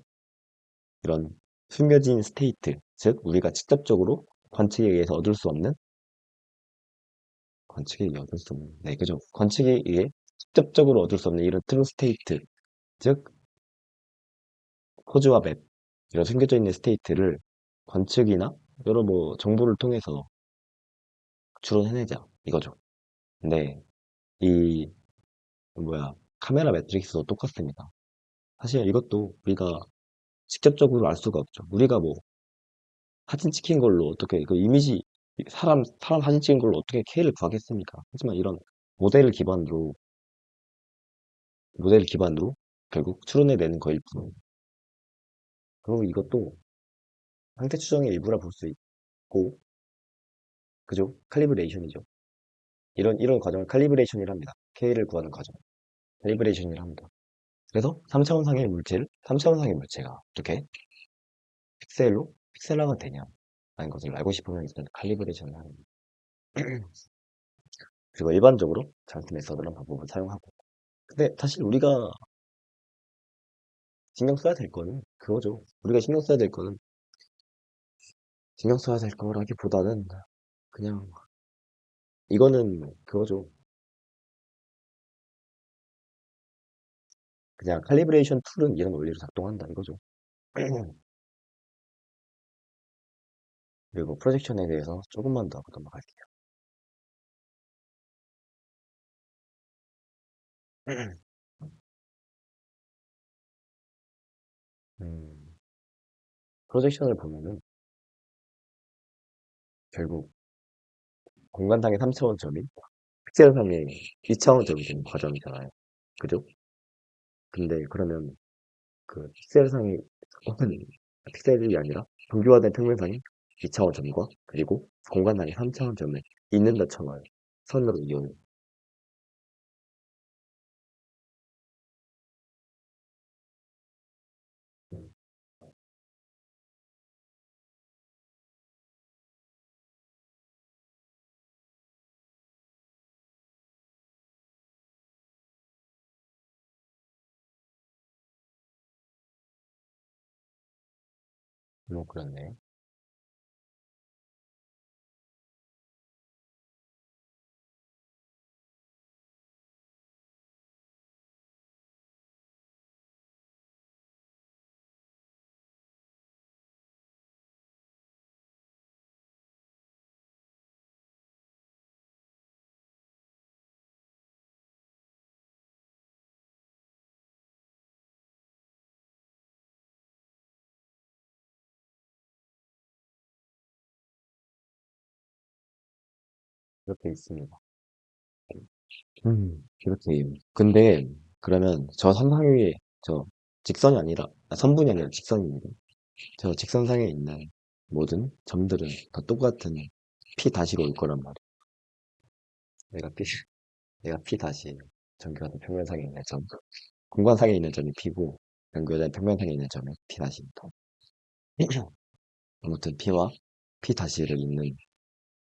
이런 숨겨진 스테이트, 즉 우리가 직접적으로 관측에 의해서 얻을 수 없는 관측에 의해 얻을 수 없는 네, 그죠? 관측에 의해 직접적으로 얻을 수 없는 이런 트루 스테이트, 즉 포즈와 맵 이런 숨겨져 있는 스테이트를 관측이나 여러 뭐 정보를 통해서 추론해내자 이거죠. 근데 이 뭐야 카메라 매트릭스도 똑같습니다. 사실 이것도 우리가 직접적으로 알 수가 없죠. 우리가 뭐 사진 찍힌 걸로 어떻게 그 이미지 사람 사진 찍은 걸로 어떻게 K를 구하겠습니까? 하지만 이런 모델을 기반으로 모델을 기반으로 결국 추론해내는 거일 뿐. 그리고 이것도 상태 추정의 일부라 볼 수 있고, 그죠? 칼리브레이션이죠. 이런 과정을 칼리브레이션이라 합니다. K를 구하는 과정. 칼리브레이션이라 합니다. 그래서 3차원상의 물체를 3차원상의 물체가 어떻게 픽셀화가 되냐 라는 것을 알고 싶으면 일단 칼리브레이션을 하는 거예요. 그리고 일반적으로 장기 메서드라는 방법을 사용하고 근데 사실 우리가 신경 써야 될 거는 그거죠. 우리가 신경 써야 될 거는 신경 써야 될 거라기보다는 그냥 이거는 그거죠. 그냥 칼리브레이션 툴은 이런 원리로 작동한다 이거죠. 그리고 프로젝션에 대해서 조금만 더 넘어갈게요. 음, 프로젝션을 보면은 결국 공간상의 3차원 점이 픽셀상의 2차원 점이 되는 과정이잖아요. 그죠? 근데 그러면 그 픽셀상의 혹은 픽셀이 아니라 정교화된 평면상의 2차원 점과 그리고 공간상의 3차원 점을 잇는다 쳐봐요. 선으로 이용해. 그렇네. 그렇게 있습니다. 그렇게. 근데, 그러면 저 선상위에, 저 직선이 아니라, 선분이 아니라 직선입니다. 저 직선상에 있는 모든 점들은 다 똑같은 P 다시로 올 거란 말이에요. 내가 P, 내가 P 다시 정교하는 평면상에 있는 점. 공간상에 있는 점이 P고, 정교하는 평면상에 있는 점이 P 다시입니다. 아무튼 P와 P 다시를 잇는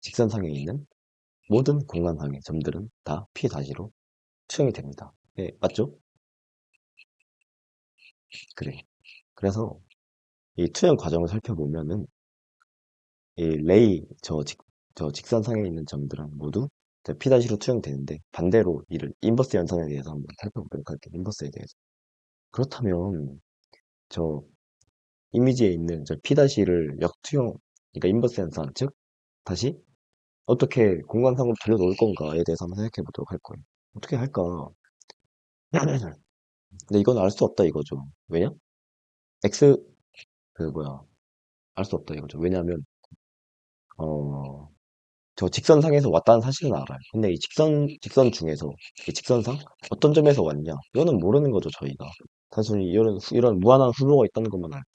직선상에 있는 모든 공간상의 점들은 다 P 다시로 추정이 됩니다. 네, 맞죠? 그래. 그래서 이 투영 과정을 살펴보면은 이 저 직선상에 있는 점들은 모두 P-로 투영되는데 반대로 이를 인버스 연산에 대해서 한번 살펴보도록 할게요. 인버스에 대해서. 그렇다면 저 이미지에 있는 저 P-를 역투영, 그러니까 인버스 연산, 즉 다시 어떻게 공간상으로 돌려놓을 건가에 대해서 한번 생각해 보도록 할 거예요. 어떻게 할까? 근데 이건 알 수 없다 이거죠. 왜냐? X 그 뭐야 알 수 없다 이거죠. 왜냐하면 어 저 직선상에서 왔다는 사실은 알아요. 근데 이 직선 중에서 이 직선상 어떤 점에서 왔냐? 이거는 모르는 거죠 저희가. 단순히 이런 무한한 후보가 있다는 것만 알고.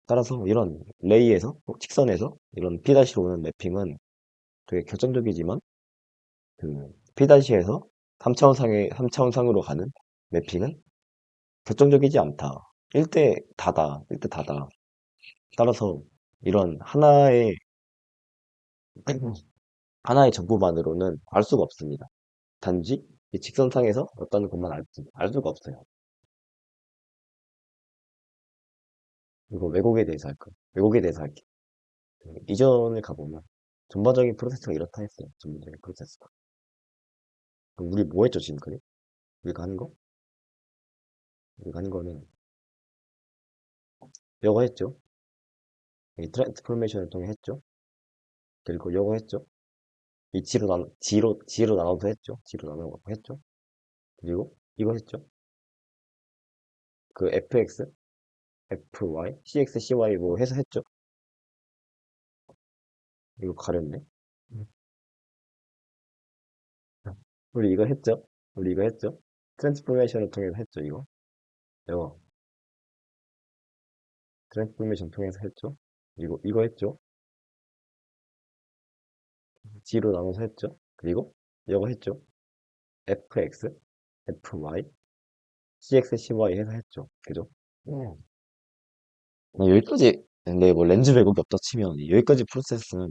따라서 이런 레이에서 직선에서 이런 P-로 오는 매핑은 되게 결정적이지만 그 P-에서 3차원상으로 가는 매핑은 결정적이지 않다. 1대 다다. 1대 다다. 따라서 이런 하나의 정보만으로는 알 수가 없습니다. 단지 이 직선상에서 어떤 것만 알 수가 없어요. 이거 왜곡에 대해서 할 거예요. 왜곡에 대해서 할게요. 이전을 가보면 전반적인 프로세스가 이렇다 했어요. 전반적인 프로세스가. 그럼 우리 뭐 했죠, 지금까지? 우리가 하는 거? 우리가 하는 거는 이거 했죠. 이 트랜스포메이션을 통해 했죠. 그리고 이거 했죠. 이 G로 나눠서 했죠. G로 나눠서 했죠. 그리고 이거 했죠. 그 fx, fy, cx, cy 뭐 해서 했죠. 이거 가렸네. 음. 우리 이거 했죠. 우리 이거 했죠. 트랜스포메이션을 통해서 했죠. 이거 트랜스포메이션 통해서 했죠. 그리고 이거 했죠. G로 나눠서 했죠. 그리고 이거 했죠. fx, fy, cx, cy 해서 했죠. 그죠? 음. 여기까지, 근데 뭐 렌즈 왜곡이 없다 치면 여기까지 프로세스는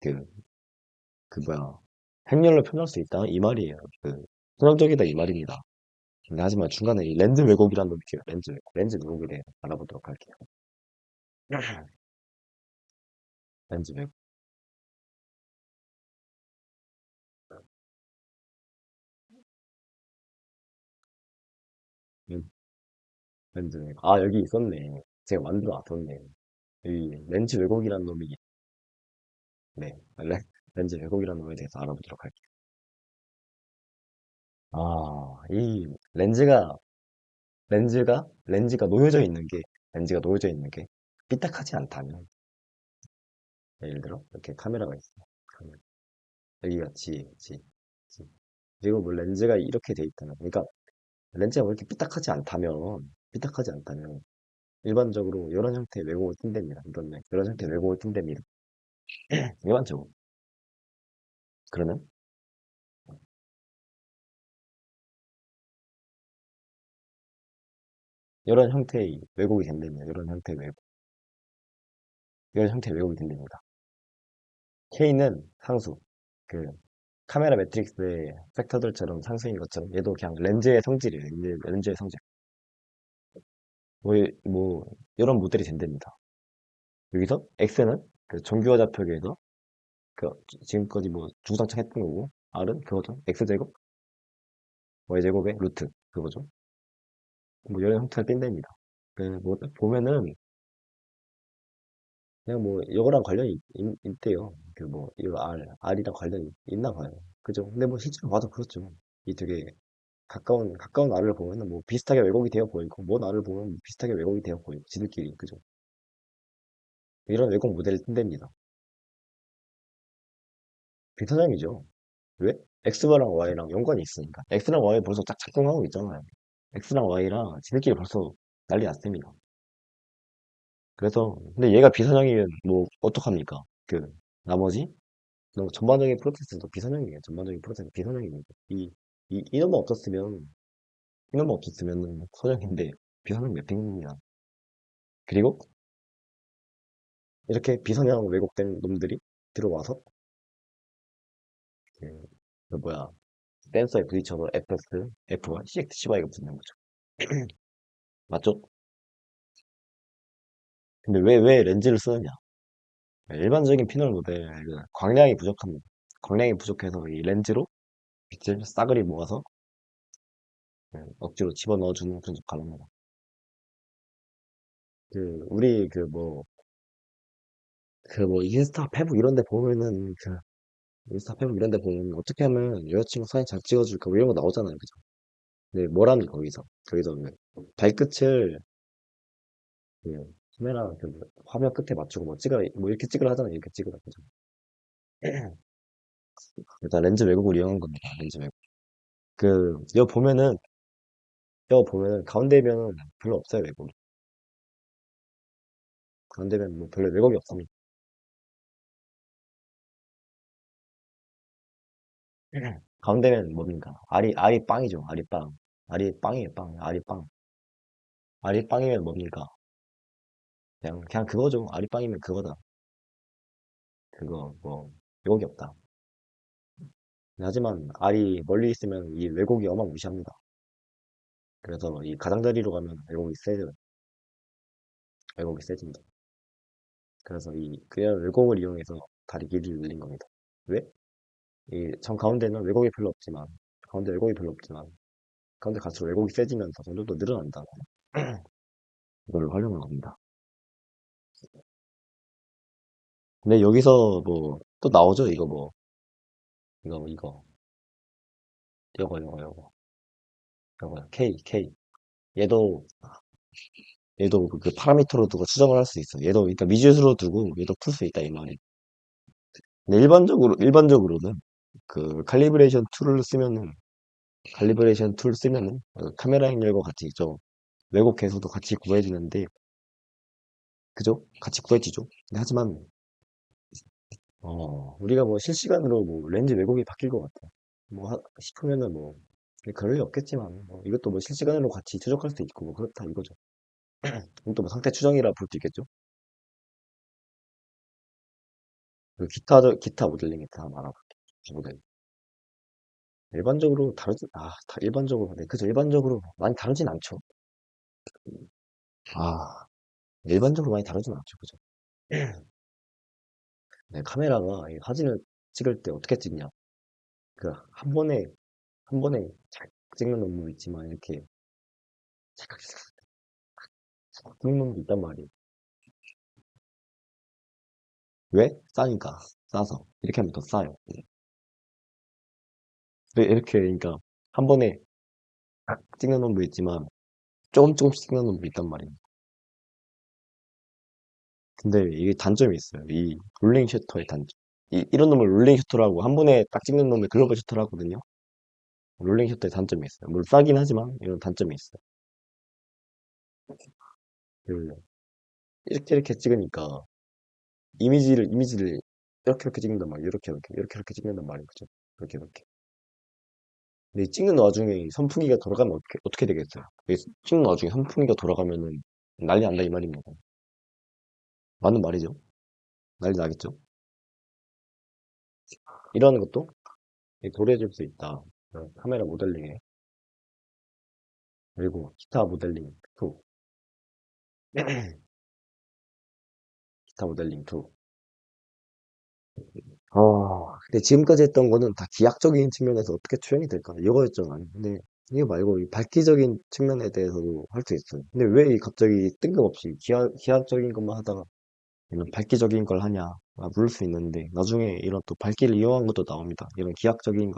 그, 그 뭐야, 행렬로 표현할 수 있다 이 말이에요. 선정적이다 이 말입니다. 근데 하지만 중간에 이 렌즈 왜곡이라는 놈이 있어요. 렌즈 왜곡에 대해 알아보도록 할게요. 렌즈 왜곡. 음, 렌즈 왜곡. 아, 여기 있었네. 제가 만들어 놨었네. 이 렌즈 왜곡이라는 놈이, 네, 렌즈 왜곡이라는 놈에 대해서 알아보도록 할게요. 아, 이 렌즈가 놓여져 있는 게, 렌즈가 놓여져 있는 게 삐딱하지 않다면, 예를 들어, 이렇게 카메라가 있어. 카메라. 여기가 G. 그리고 뭐 렌즈가 이렇게 돼 있다면, 그러니까 렌즈가 뭐 이렇게 삐딱하지 않다면, 일반적으로 이런 형태의 왜곡을 띈답니다. 이런 형태의 왜곡을 띈답니다. 일반적으로. 그러면, 이런 형태의 왜곡이 된답니다. 이런 형태의 왜곡이 된답니다. K는 상수. 그, 카메라 매트릭스의 팩터들처럼 상수인 것처럼 얘도 그냥 렌즈의 성질이에요. 렌즈의 성질. 이런 모델이 된답니다. 여기서 X는 그 정규화 좌표계에서 그 지금까지 뭐 중상층 했던 거고 R은 그거죠. X제곱, Y제곱의 루트 그거죠. 뭐 이런 형태가 띈답니다. 그뭐 보면은 그냥 뭐 이거랑 관련이 있대요. 이거 R이랑 관련이 있나 봐요. 그죠? 근데 뭐 실제로 봐도 그렇죠. 이 되게 가까운 R을 보면은 뭐 비슷하게 왜곡이 되어 보이고, 먼 R을 보면 비슷하게 왜곡이 되어 보이고, 지들끼리, 그죠? 이런 왜곡 모델을 뜬답니다. 비선형이죠. 왜? X랑 Y랑 연관이 있으니까. X랑 Y 벌써 짝 작동하고 있잖아요. X랑 Y랑 지들끼리 벌써 난리 났습니다. 근데 얘가 비선형이면 뭐, 어떡합니까? 나머지? 전반적인 프로세스도 비선형이에요. 전반적인 프로세스 비선형입니다. 이놈만 없었으면 선형인데, 비선형 매핑입니다. 그리고, 이렇게 비선형 왜곡된 놈들이 들어와서, 그, 뭐야, 댄서에 부딪혀서 FX, F1, CX, CY가 붙는 거죠. 맞죠? 근데 왜 렌즈를 쓰느냐? 일반적인 피널 모델은 광량이 부족합니다. 광량이 부족해서 이 렌즈로 빛을 싸그리 모아서 억지로 집어넣어주는 그런 역할을 합니다. 우리 인스타 페북 이런 데 보면은 인스타 페북 이런 데 보면 어떻게 하면 여자친구 사진 잘 찍어줄까 뭐 이런 거 나오잖아요. 그죠? 근데 뭐라니 거기서 발끝을 카메라 화면 끝에 맞추고 뭐 이렇게 찍으라 하잖아요. 이렇게 찍으라. 그죠? 일단 렌즈 왜곡을 이용한 겁니다. 렌즈 왜곡. 이거 보면은 가운데면 별로 없어요. 왜곡. 가운데면 뭐 별로 왜곡이 없습니다. 가운데면 뭡니까? 알이 빵이죠. 알이 빵. 알이 빵이에요. 빵. 알이 빵. 알이 빵이면 뭡니까? 그냥 그거죠. 알이 빵이면 그거다. 그거 뭐 왜곡이 없다. 하지만 알이 멀리 있으면 이 왜곡이 어마무시합니다. 그래서 이 가장자리로 가면 왜곡이 세집니다. 그래서 그냥 왜곡을 이용해서 다리 길이를 늘린 겁니다. 왜? 이 정 가운데는 가운데 왜곡이 별로 없지만 가운데 갈수록 왜곡이 세지면서 점점 더 늘어난다. 이거를 활용한 겁니다. 근데 여기서 뭐 또 나오죠. 이거 요거 K 얘도 그 파라미터로 두고 수정을 할 수 있어. 얘도 그러니까 미지수로 두고 얘도 풀 수 있다 이 말이. 근데 일반적으로는 칼리브레이션 툴 쓰면은 카메라 행렬과 같이 좀 왜곡해서도 같이 구해지는데 그죠? 같이 구해지죠. 근데 하지만 우리가 뭐 실시간으로 뭐 렌즈 왜곡이 바뀔 것 같아. 싶으면은 뭐 그럴 리 없겠지만 이것도 뭐 실시간으로 같이 추적할 수 있고 뭐 그렇다 이거죠. 이것도 뭐 상태 추정이라 볼 수 있겠죠. 그리고 기타 모델링에 다 알아볼게. 모델. 일반적으로 네, 그죠. 일반적으로 많이 다르진 않죠. 아, 일반적으로 많이 다르진 않죠. 그죠. 네, 카메라가 이 사진을 찍을 때 어떻게 찍냐. 한 번에 잘 찍는 놈도 있지만 이렇게 착각 찍는 놈도 있단 말이에요. 왜? 싸니까. 싸서. 이렇게 하면 더 싸요. 이렇게, 그러니까, 한 번에 딱 찍는 놈도 있지만, 조금씩 찍는 놈도 있단 말이에요. 근데 이게 단점이 있어요. 이 롤링 셔터의 단점. 이런 놈을 롤링 셔터라고, 한 번에 딱 찍는 놈을 글로벌 셔터라고 하거든요. 롤링 셔터의 단점이 있어요. 물론 싸긴 하지만, 이런 단점이 있어요. 그, 이렇게 찍으니까, 이미지를 이렇게 찍는단 말이에요. 이렇게 찍는단 말이에요. 그죠? 이렇게. 근데 이 찍는 와중에 이 선풍기가 돌아가면 어떻게 되겠어요? 이 찍는 와중에 선풍기가 돌아가면은 난리 난다 이 말입니다. 맞는 말이죠. 난리 나겠죠. 이런 것도 도래해줄 수 있다. 카메라 모델링에 그리고 기타 모델링 2, 기타 모델링 2. 근데 지금까지 했던 거는 다 기하학적인 측면에서 어떻게 투영이 될까? 이거였죠. 아니, 근데 이거 말고 이 발기적인 측면에 대해서도 할 수 있어요. 근데 왜 갑자기 뜬금없이 기하학적인 것만 하다가 이런 발기적인 걸 하냐 물을 수 있는데 나중에 이런 또 발기를 이용한 것도 나옵니다. 이런 기하학적인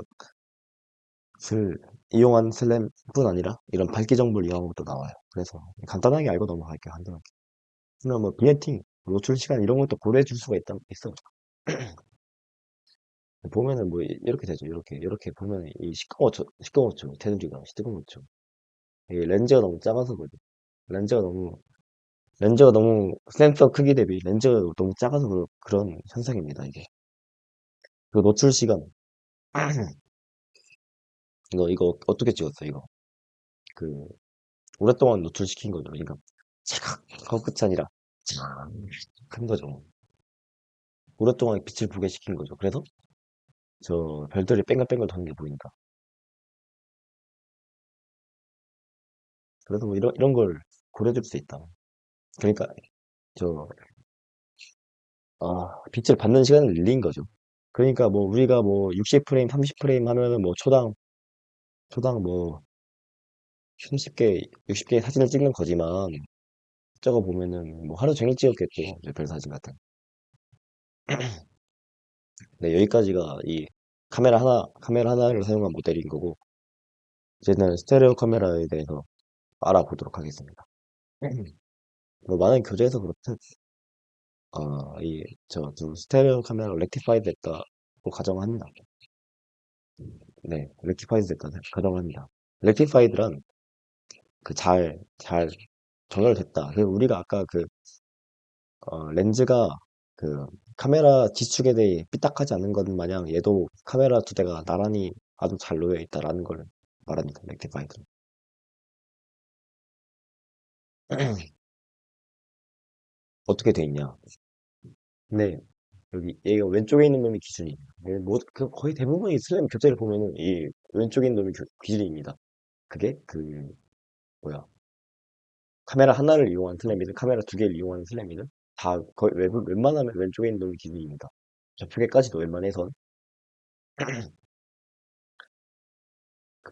것을 이용한 슬램뿐 아니라 이런 발기 정보를 이용한 것도 나와요. 그래서 간단하게 알고 넘어갈게요. 간단하게. 그러면 뭐 비네팅, 노출 시간 이런 것도 고려해 줄 수가 있어. 보면은 뭐 이렇게 되죠. 이렇게 보면 이 시꺼멓죠. 테두리가 시꺼멓죠. 이게 렌즈가 너무 작아서 그죠. 렌즈가 너무 센서 크기 대비 렌즈가 너무 작아서 그런 현상입니다. 이게. 그 노출 시간 이거 어떻게 찍었어, 이거? 그, 오랫동안 노출시킨 거죠. 그러니까, 차각 하고 끝이 아니라, 쫙 큰 거죠. 오랫동안 빛을 보게 시킨 거죠. 그래서, 저 별들이 뺑글뺑글 도는 게 보인다. 그래서 뭐 이런 걸 고려해줄 수 있다. 그러니까, 저, 빛을 받는 시간을 늘린 거죠. 그러니까 뭐 우리가 뭐 60프레임, 30프레임 하면은 뭐 초당 뭐 30개, 60개의 사진을 찍는 거지만 저거 보면은 뭐 하루 종일 찍었겠죠. 별 사진 같은. 네, 여기까지가 이 카메라 하나를 사용한 모델인 거고, 이제는 스테레오 카메라에 대해서 알아보도록 하겠습니다. 뭐 많은 교재에서 그렇듯, 저 두 스테레오 카메라가 렉티파이 됐다고 가정합니다. 네, 렉티파이드 됐다 가정합니다. 렉티파이드란 잘 정렬됐다. 그 우리가 아까 렌즈가 그 카메라 지축에 대해 삐딱하지 않은 것 마냥 얘도 카메라 두 대가 나란히 아주 잘 놓여 있다라는 걸 말합니다. 렉티파이드는. 어떻게 돼 있냐? 근데 여기 얘가 왼쪽에 있는 놈이 기준이에요. 거의 대부분의 슬램 교재를 보면은 이 왼쪽에 있는 놈이 기준입니다. 그게 뭐야 카메라 하나를 이용한 슬램이든 카메라 두 개를 이용하는 슬램이든 다 거의 웬만하면 왼쪽에 있는 놈이 기준입니다. 좌표계까지도 웬만해선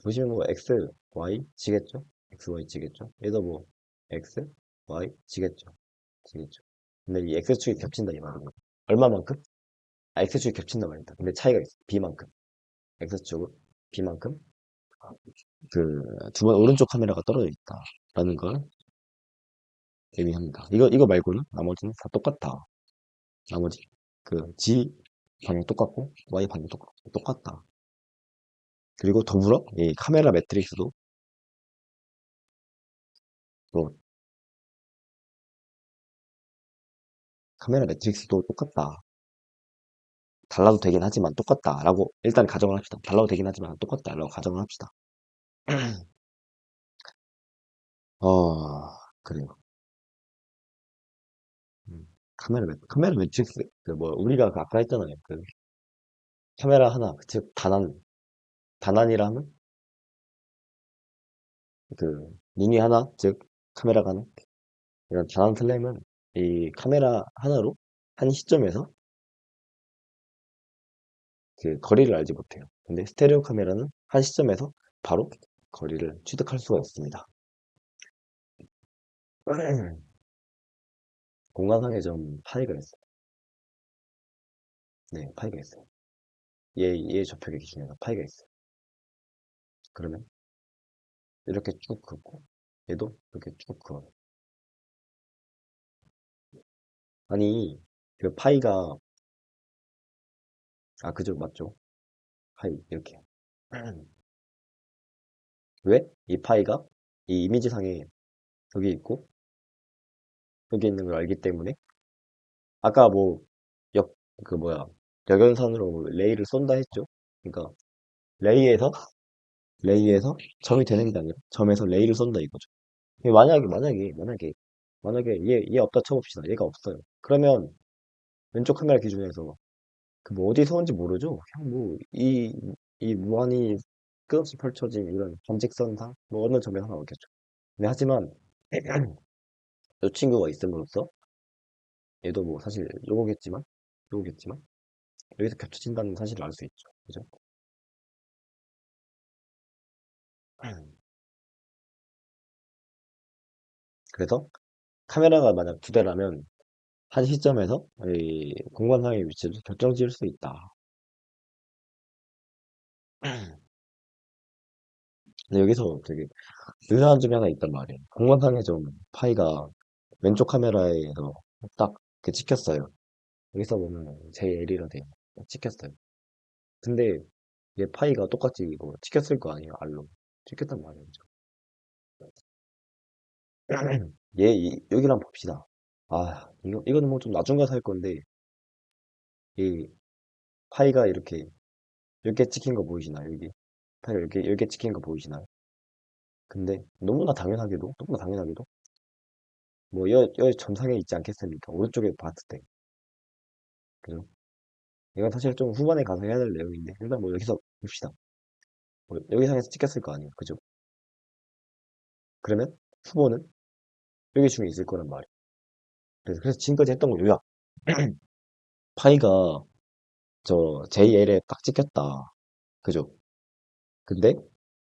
보시면 뭐 X, Y 지겠죠? X, Y 지겠죠? 얘도 뭐 X, Y 지겠죠? 지겠죠? 근데 이 X축이 겹친다 이 말은 얼마만큼? X축이 겹친다 말입니다. 근데 차이가 있어. B만큼. X축은 B만큼 두 번 오른쪽 카메라가 떨어져 있다라는 걸 의미합니다. 이거 말고는 나머지는 다 똑같다. 나머지 G 방향 똑같고 Y 방향 똑같다. 그리고 더불어 이 또 카메라 매트릭스도 똑같다. 달라도 되긴 하지만 똑같다라고 일단 가정을 합시다. 달라도 되긴 하지만 똑같다라고 가정을 합시다. 그래요. 카메라 매트릭스 우리가 아까 했잖아요. 카메라 하나 즉 단안이라 하면 눈이 하나 즉 카메라가 하나 이런 단안 슬램은 이 카메라 하나로 한 시점에서 거리를 알지 못해요. 근데 스테레오 카메라는 한 시점에서 바로 거리를 취득할 수가 있습니다. 공간상에 좀 파이가 있어요. 네, 파이가 있어요. 얘 접촉의 기준에서 파이가 있어요. 그러면 이렇게 쭉 긋고 얘도 이렇게 쭉 그어요. 아니 파이가 그죠 맞죠? 파이 이렇게 왜? 이 파이가 이 이미지상에 여기 있고 여기 있는 걸 알기 때문에 아까 뭐 역 역연산으로 뭐 레이를 쏜다 했죠? 그러니까 레이에서 레이에서 점이 되는 게 아니라 점에서 레이를 쏜다 이거죠. 만약에 얘 없다 쳐봅시다. 얘가 없어요. 그러면 왼쪽 카메라 기준에서 뭐 어디서 온지 모르죠? 그냥 이 무한히 끝없이 펼쳐진 이런 점직선상 뭐 어느 점에서 나오겠죠. 근데 하지만 이 친구가 있음으로써 얘도 뭐 사실 요거겠지만 여기서 겹쳐진다는 사실을 알 수 있죠. 그죠? 그래서 카메라가 만약 두 대라면 한 시점에서 이 공간상의 위치를 결정지을 수 있다. 근데 여기서 되게 유사한 점이 하나 있단 말이에요. 공간상에 좀 파이가 왼쪽 카메라에서 딱 이렇게 찍혔어요. 여기서 보면 JL이라 돼요. 딱 찍혔어요. 근데 얘 파이가 똑같이 뭐 찍혔을 거 아니에요. 알로. 찍혔단 말이에요. 여기랑 봅시다. 이거는 뭐 좀 나중 가서 할 건데 이 파이가 이렇게 찍힌 거 보이시나요? 여기 파이가 이렇게 찍힌 거 보이시나요? 근데 너무나 당연하게도 뭐 여 점상에 있지 않겠습니까? 오른쪽에 봤을 때. 그죠? 이건 사실 좀 후반에 가서 해야 될 내용인데 일단 뭐 여기서 봅시다. 뭐 여기 상에서 찍혔을 거 아니에요. 그죠? 그러면 후보는 여기 중에 있을 거란 말이에요. 그래서 지금까지 했던 거 요약. 파이가 저 JL에 딱 찍혔다. 그죠? 근데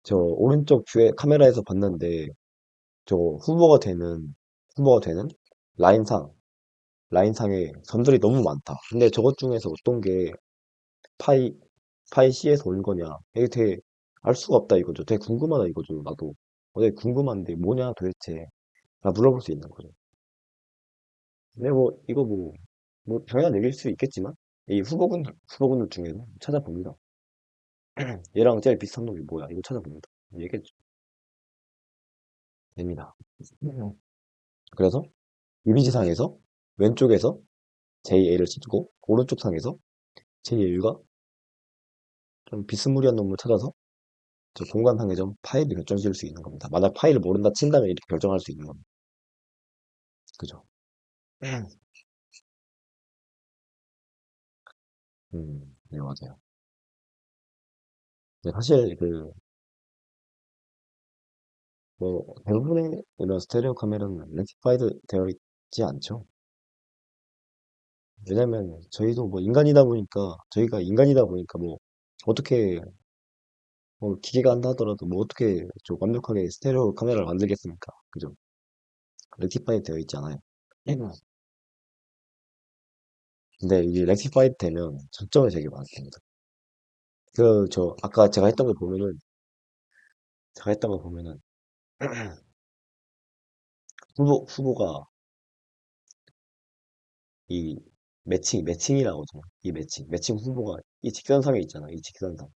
저 오른쪽 뷰에 카메라에서 봤는데 저 후보가 되는 라인상 라인상에 점들이 너무 많다. 근데 저것 중에서 어떤 게 파이 파이 C에서 온 거냐? 이게 되게 알 수가 없다 이거죠. 되게 궁금하다 이거죠. 나도 되게 궁금한데 뭐냐 도대체 다 물어볼 수 있는 거죠. 근데 뭐 이거 뭐 당연한 얘기일 수 있겠지만 이 후보군들 중에는 찾아봅니다. 얘랑 제일 비슷한 놈이 뭐야? 이거 찾아봅니다. 얘기했죠. 됩니다. 그래서 이미지상에서 왼쪽에서 JA를 찍고 오른쪽 상에서 JA가 좀 비스무리한 놈을 찾아서 저 공간상에 좀 파일을 결정 지을 수 있는 겁니다. 만약 파일을 모른다 친다면 이렇게 결정할 수 있는 겁니다. 그죠? 네, 맞아요. 근데 사실 뭐 대부분의 이런 스테레오 카메라는 렉티파이드 되어 있지 않죠. 왜냐면 저희도 뭐 저희가 인간이다 보니까 뭐 어떻게 뭐 기계가 한다 하더라도 뭐 어떻게 좀 완벽하게 스테레오 카메라를 만들겠습니까? 그죠? 렉티파이 되어 있지 않아요. 근데 이게 렉티파이 되면 장점이 되게 많습니다. 아까 제가 했던 거 보면은 후보가 이 매칭이라고 하죠. 이 매칭 후보가 이 직선상에 있잖아. 이 직선상.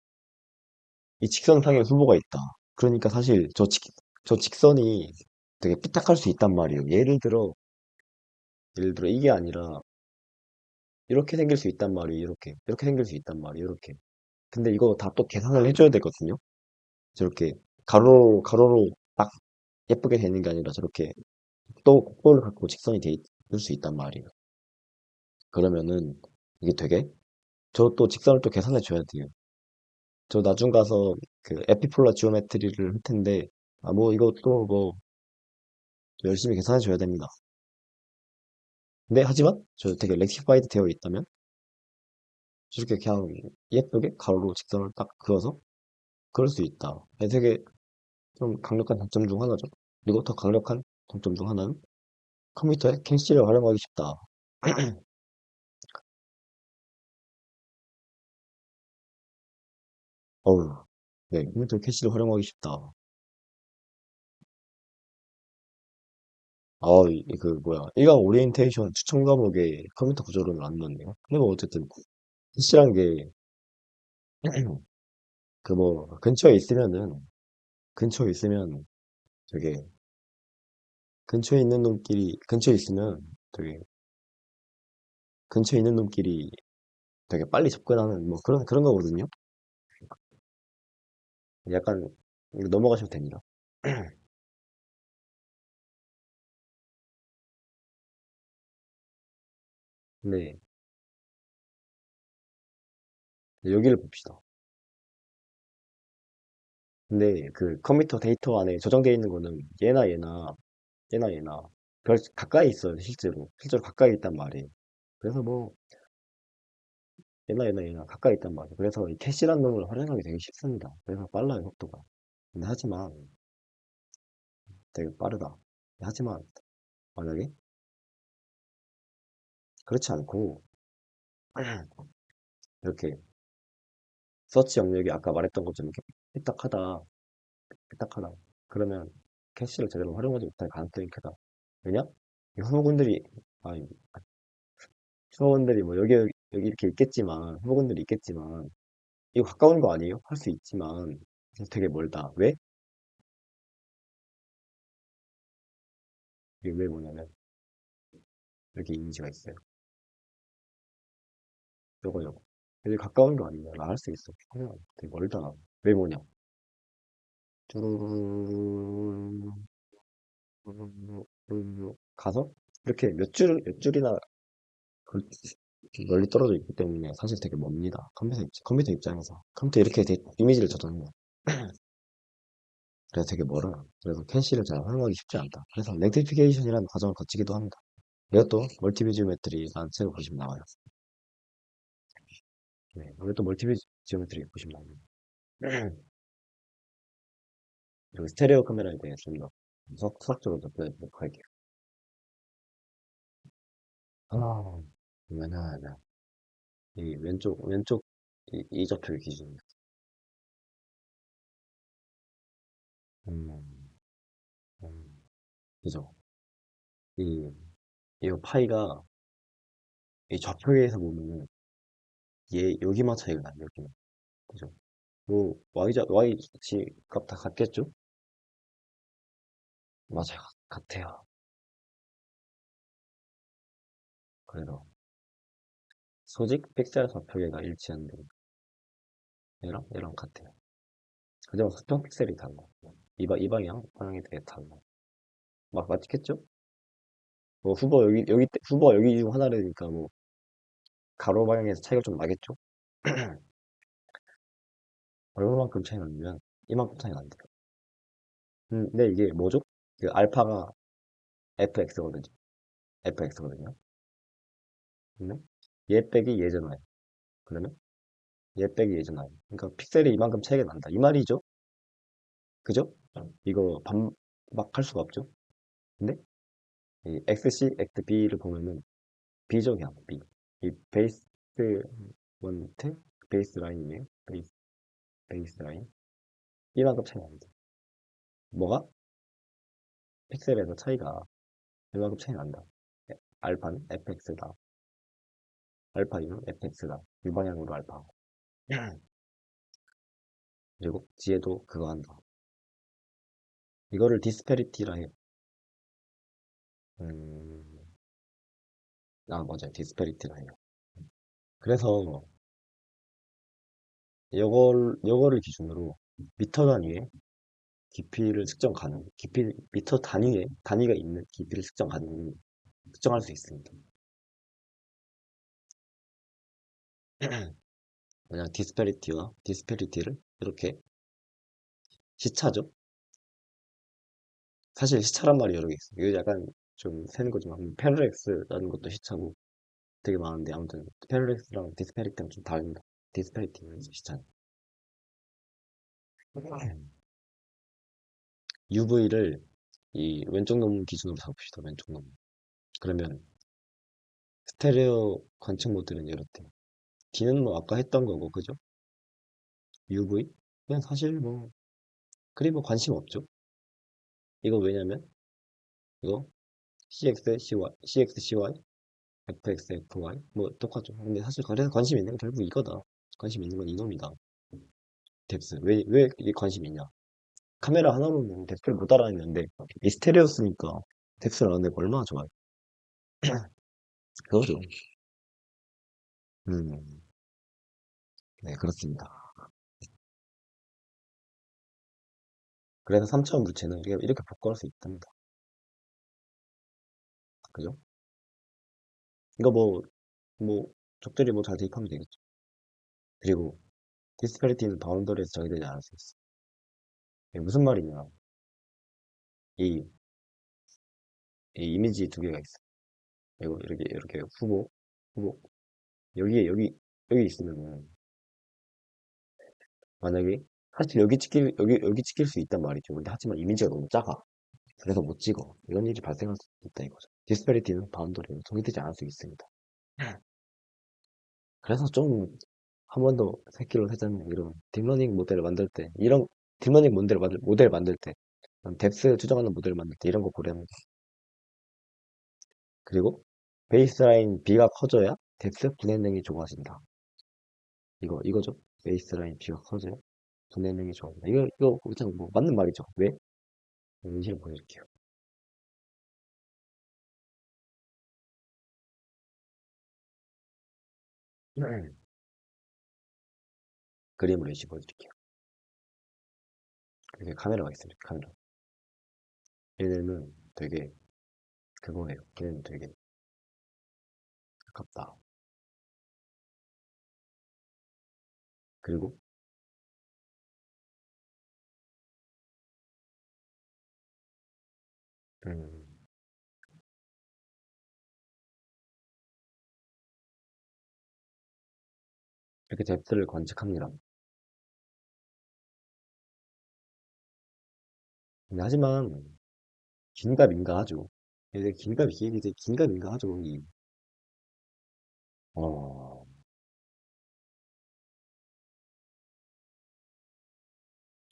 이 직선상에 후보가 있다. 그러니까 사실 저 직선이 되게 삐딱할 수 있단 말이에요. 예를 들어 이게 아니라 이렇게 생길 수 있단 말이에요. 이렇게 생길 수 있단 말이에요. 이렇게. 근데 이거 다 또 계산을 해줘야 되거든요. 저렇게 가로로 딱 예쁘게 되는 게 아니라 저렇게 또 곡도를 갖고 직선이 돼 있을 수 있단 말이에요. 그러면은 이게 되게 저 또 직선을 또 계산해 줘야 돼요. 저 나중 가서 그 에피폴라 지오메트리를 할 텐데 뭐 이것도 뭐 열심히 계산해 줘야 됩니다. 근데 하지만 저 되게 렉티파이드 되어 있다면 저렇게 그냥 예쁘게 가로로 직선을 딱 그어서 그럴 수 있다. 되게 좀 강력한 장점 중 하나죠. 그리고 더 강력한 장점 중 하나는 컴퓨터에 캐시를 활용하기 쉽다. 어우, 네, 컴퓨터에 캐시를 활용하기 쉽다. 뭐야, 일강 오리엔테이션 추천 과목에 컴퓨터 구조론을 안 넣었네요. 근데 뭐 어쨌든 캐시란 게 그 뭐 근처에 있으면 되게 근처에 있으면 되게 근처에 있는 놈끼리 되게 빨리 접근하는 뭐 그런 거거든요. 약간 이거 넘어가셔도 됩니다. 근데 여기를 봅시다. 근데 그 컴퓨터 데이터 안에 저장되어 있는 거는 얘나 별 가까이 있어요. 실제로 가까이 있단 말이에요. 그래서 뭐 얘나 가까이 있단 말이에요. 그래서 이 캐시라는 놈을 활용하기 되게 쉽습니다. 그래서 빨라요, 속도가. 근데 하지만 되게 빠르다. 하지만 만약에 그렇지 않고 이렇게 서치 영역이 아까 말했던 것처럼 이렇게 삐딱하다, 삐딱하다. 그러면 캐시를 제대로 활용하지 못할 가능성이 크다. 왜냐? 이 후보군들이 뭐 여기 이렇게 있겠지만, 후보군들이 있겠지만, 이거 가까운 거 아니에요? 할 수 있지만, 되게 멀다. 왜? 이게 왜 뭐냐면, 여기 이미지가 있어요. 요거. 여기 가까운 거 아니냐? 나 할 수 있어. 되게 멀다. 왜 뭐냐? 쭈루루루 가서 이렇게 몇 줄이나 걸- 멀리 떨어져 있기 때문에 사실 되게 멉니다. 컴퓨터 입장에서. 컴퓨터 이렇게 이미지를 저장해요. 그래서 되게 멀어요. 그래서 캐시를 잘 활용하기 쉽지 않다. 그래서 렉티피케이션이라는 과정을 거치기도 합니다. 이것도 멀티비지오메트리라는 책을 보시면 나와요. 네, 이것도 멀티뷰 지오메트리 보시면 나옵니다. 그리고 스테레오 카메라에 대해 좀 더 수학적으로 더 보여드리도록 할게요. 아, 그러면은, 이 왼쪽, 이 좌표 기준이요. 음, 그죠. 이, 이 파이가, 이 좌표에서 보면은, 여기만 차이가 나요, 여기만. 그죠. 뭐, Y치 값 다 같겠죠? 맞아요. 같아요. 그래서, 소직 픽셀 좌표계가 일치한데, 얘랑 같아요. 하지만 수평 픽셀이 달라. 이 방향에 대해 달라. 맞겠죠? 뭐, 후보가 여기 중 하나라니까, 뭐, 가로 방향에서 차이가 좀 나겠죠? 얼마만큼 차이 나냐면, 이만큼 차이 난대요. 근데 이게 뭐죠? 그 알파가 fx거든요. fx거든요. 그러면 얘 빼기 얘잖아요. 그러면 얘 빼기 얘잖아요. 그러니까 픽셀이 이만큼 차이가 난다. 이 말이죠? 그죠? 이거 반박할 수가 없죠? 근데 이 xc, xb를 보면은 b죠, 그냥 b. 이 베이스 원테 베이스 라인이에요. 베이스 라인. 이만큼 차이 납니다. 뭐가? 픽셀에서 차이가 이만큼 차이 난다. 알파는 fx다. 알파이는 fx다. 이 방향으로 알파. 그리고 뒤에도 그거 한다. 이거를 디스페리티라 해요. 음, 맞아요. 디스페리티라 해요. 그래서 요거를 기준으로 미터 단위의 깊이를 측정 가능, 미터 단위의 단위가 있는 깊이를 측정할 수 있습니다. 만약 디스페리티를 이렇게 시차죠? 사실 시차란 말이 여러 개 있어요. 이거 약간 좀 새는 거지만, 패러렉스라는 것도 시차고 되게 많은데, 아무튼, 패러렉스랑 디스페리티랑 좀 다릅니다. 디스페리티는 시차는. UV를 이 왼쪽 놈 기준으로 잡읍시다. 왼쪽 놈. 그러면 스테레오 관측 모드는 이렇대요. D는 뭐 아까 했던 거고, 그죠? UV? 그냥 사실 뭐, 그리 뭐 관심 없죠. 이거 왜냐면, 이거 CX, CY, FX, FY, 뭐 똑같죠. 근데 사실 그래서 관심 있는 건 결국 이거다. 관심 있는 건 이놈이다. 뎁스. 왜 이게 관심 있냐? 카메라 하나로는 뎁스를 못 알아냈는데, 이 스테레오 쓰니까 뎁스를 알아내고 얼마나 좋아요. 그거죠. 음, 네, 그렇습니다. 그래서 3차원 물체는 이렇게 복구할 수 있답니다. 그죠? 이거 적절히 뭐 잘 대입하면 되겠죠. 그리고 디스패리티는 바운더리에서 정의되지 않을 수 있어. 이게 무슨 말이냐? 이, 이 이미지 두 개가 있어. 이거 이렇게 후보. 여기 있으면은, 만약에, 사실 여기 찍힐 수 있단 말이죠. 근데 하지만 이미지가 너무 작아. 그래서 못 찍어. 이런 일이 발생할 수 있다 이거죠. 디스패리티는 바운더리에서 정의되지 않을 수 있습니다. 그래서 좀, 한 번 더 새끼로 하자면, 이런 딥러닝 모델을 만들 때, 딥러닝 모델 만들 때, 뎁스 추정하는 모델을 만들 때 이런 거 고려하면 돼. 그리고 베이스라인 B가 커져야 뎁스 분해능이 좋아진다. 이거죠. 베이스라인 B가 커져야 분해능이 좋아진다. 이거 그냥 뭐 맞는 말이죠. 왜? 예시를 보여줄게요. 그림으로 예시 보여드릴게요. 이렇게 카메라가 있습니다. 카메라. 얘네는 되게 그거예요. 걔네는 되게 가깝다. 그리고 음, 이렇게 뎁스를 관측합니다. 하지만 긴가민가하죠. 이게 긴가민가하죠. 어,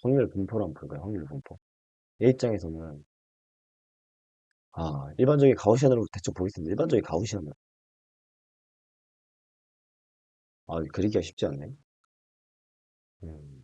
확률 분포란 볼까요? 확률 분포. 내 입장에서는 일반적인 가우시안으로 대충 보겠습니다. 일반적인 가우시안으로. 그리기가 쉽지 않네. 음.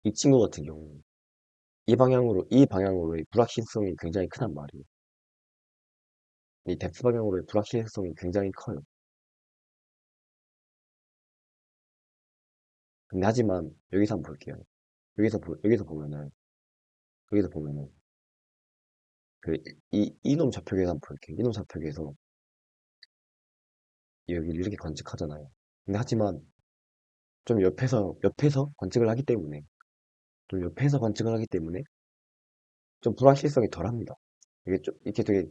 이 친구 같은 경우 이 방향으로의 불확실성이 굉장히 크단 말이에요. 이 뎁스 방향으로의 불확실성이 굉장히 커요. 근데 하지만 여기서 한번 볼게요. 여기서 보면은 그 이놈 좌표계에서 한번 볼게요. 이놈 좌표계에서 여기를 이렇게 관측하잖아요. 근데 하지만 좀 옆에서 관측을 하기 때문에 좀 불확실성이 덜합니다. 이게 좀 이렇게 되게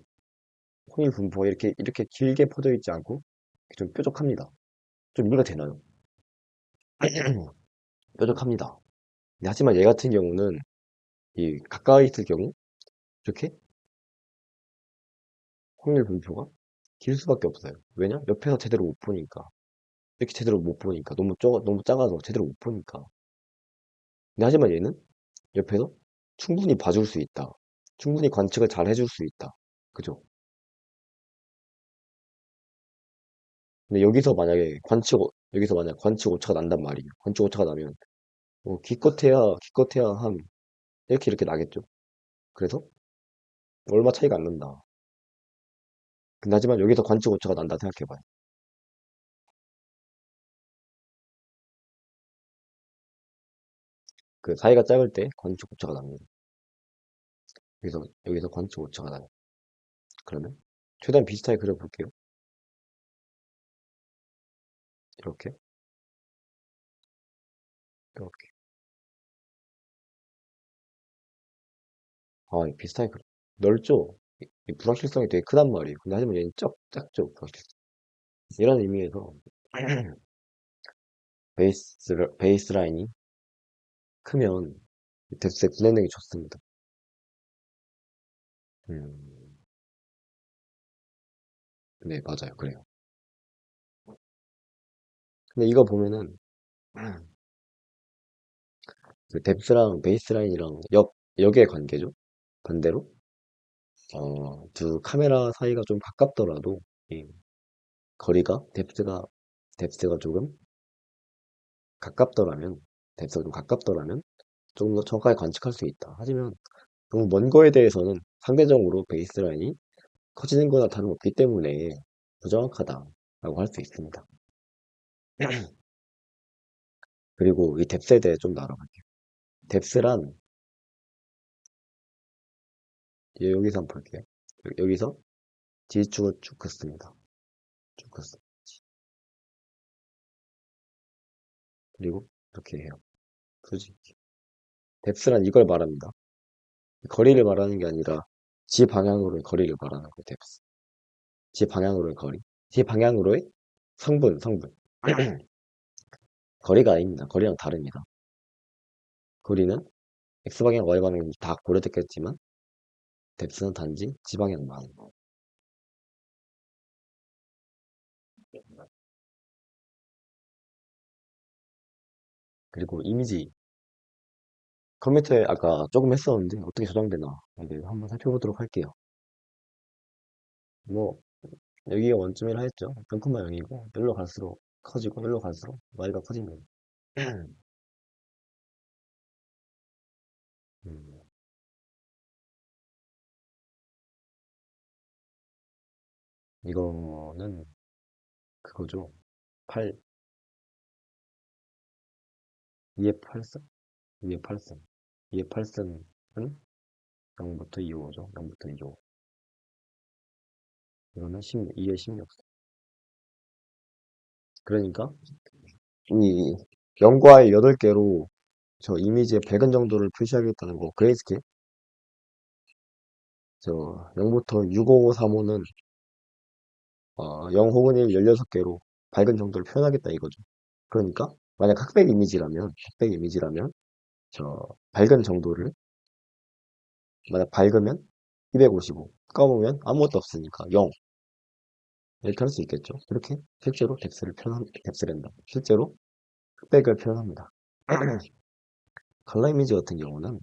홍일 분포가 이렇게 길게 퍼져 있지 않고 좀 뾰족합니다. 좀 이해가 되나요? 뾰족합니다. 근데 하지만 얘 같은 경우는 이 가까이 있을 경우 이렇게 확률 분포가 길 수밖에 없어요. 왜냐? 옆에서 제대로 못 보니까. 이렇게 제대로 못 보니까. 너무 작아서 제대로 못 보니까. 근데 하지만 얘는 옆에서 충분히 봐줄 수 있다. 충분히 관측을 잘 해줄 수 있다. 그죠? 근데 여기서 만약 관측 오차가 난단 말이에요. 관측 오차가 나면, 기껏해야 이렇게 나겠죠. 그래서 얼마 차이가 안 난다. 근데 하지만 여기서 관측 오차가 난다 생각해봐요. 그 사이가 작을 때 관측 오차가 납니다. 여기서 관측 오차가 나요. 그러면 최대한 비슷하게 그려볼게요. 이렇게, 이렇게. 비슷하게 넓죠? 이 불확실성이 되게 크단 말이에요. 근데 하지만 얘는 작죠, 불확실성. 이런 의미에서 베이스 라인이 크면 뎁스의 구현력이 좋습니다. 음, 네, 맞아요. 그래요. 근데 이거 보면은 그 뎁스랑 베이스 라인이랑 역의 관계죠. 반대로 두 카메라 사이가 좀 가깝더라도 이 거리가 뎁스가 조금 가깝더라면 뎁스가 좀 가깝더라면 조금 더 정확하게 관측할 수 있다. 하지만 너무 먼 거에 대해서는 상대적으로 베이스라인이 커지는 거나 다름없기 때문에 부정확하다라고 할 수 있습니다. 그리고 이 뎁스에 대해 좀 더 알아볼게요. 뎁스란 여기서 한번 볼게요. 여기서 지지축을 쭉 긋습니다. 쭉 긋어. 그리고 이렇게 해요. 솔직히. 뎁스란 이걸 말합니다. 거리를 말하는 게 아니라 지 방향으로의 거리를 말하는 거예요. 뎁스. 지 방향으로의 거리. 지 방향으로의 성분. 거리가 아닙니다. 거리랑 다릅니다. 거리는 X방향, Y방향 다 고려됐겠지만 뎁스는 단지 지방향만. 그리고 이미지 컴퓨터에 아까 조금 했었는데 어떻게 저장되나 한번 살펴보도록 할게요. 뭐 여기가 원점이라 했죠. 0,0이고 여기로 갈수록 커지고 여기로 갈수록 Y가 커집니다. 음, 이거는 그거죠. 8, 2의 8승? 2의 8승. 2의 8승은 0부터 2호죠. 0부터 2호. 이거는 2의 16승. 그러니까 이 0과의 8개로 저 이미지의 100은 정도를 표시하겠다는 거. 그레이스케일. 저 0부터 6535는 0 혹은 1 16개로 밝은 정도를 표현하겠다 이거죠. 그러니까 만약 흑백 이미지라면 저 밝은 정도를 만약 밝으면 255, 검으면 아무것도 없으니까 0 이렇게 할 수 있겠죠. 이렇게 실제로 덱스랜다. 실제로 흑백을 표현합니다. 컬러 이미지 같은 경우는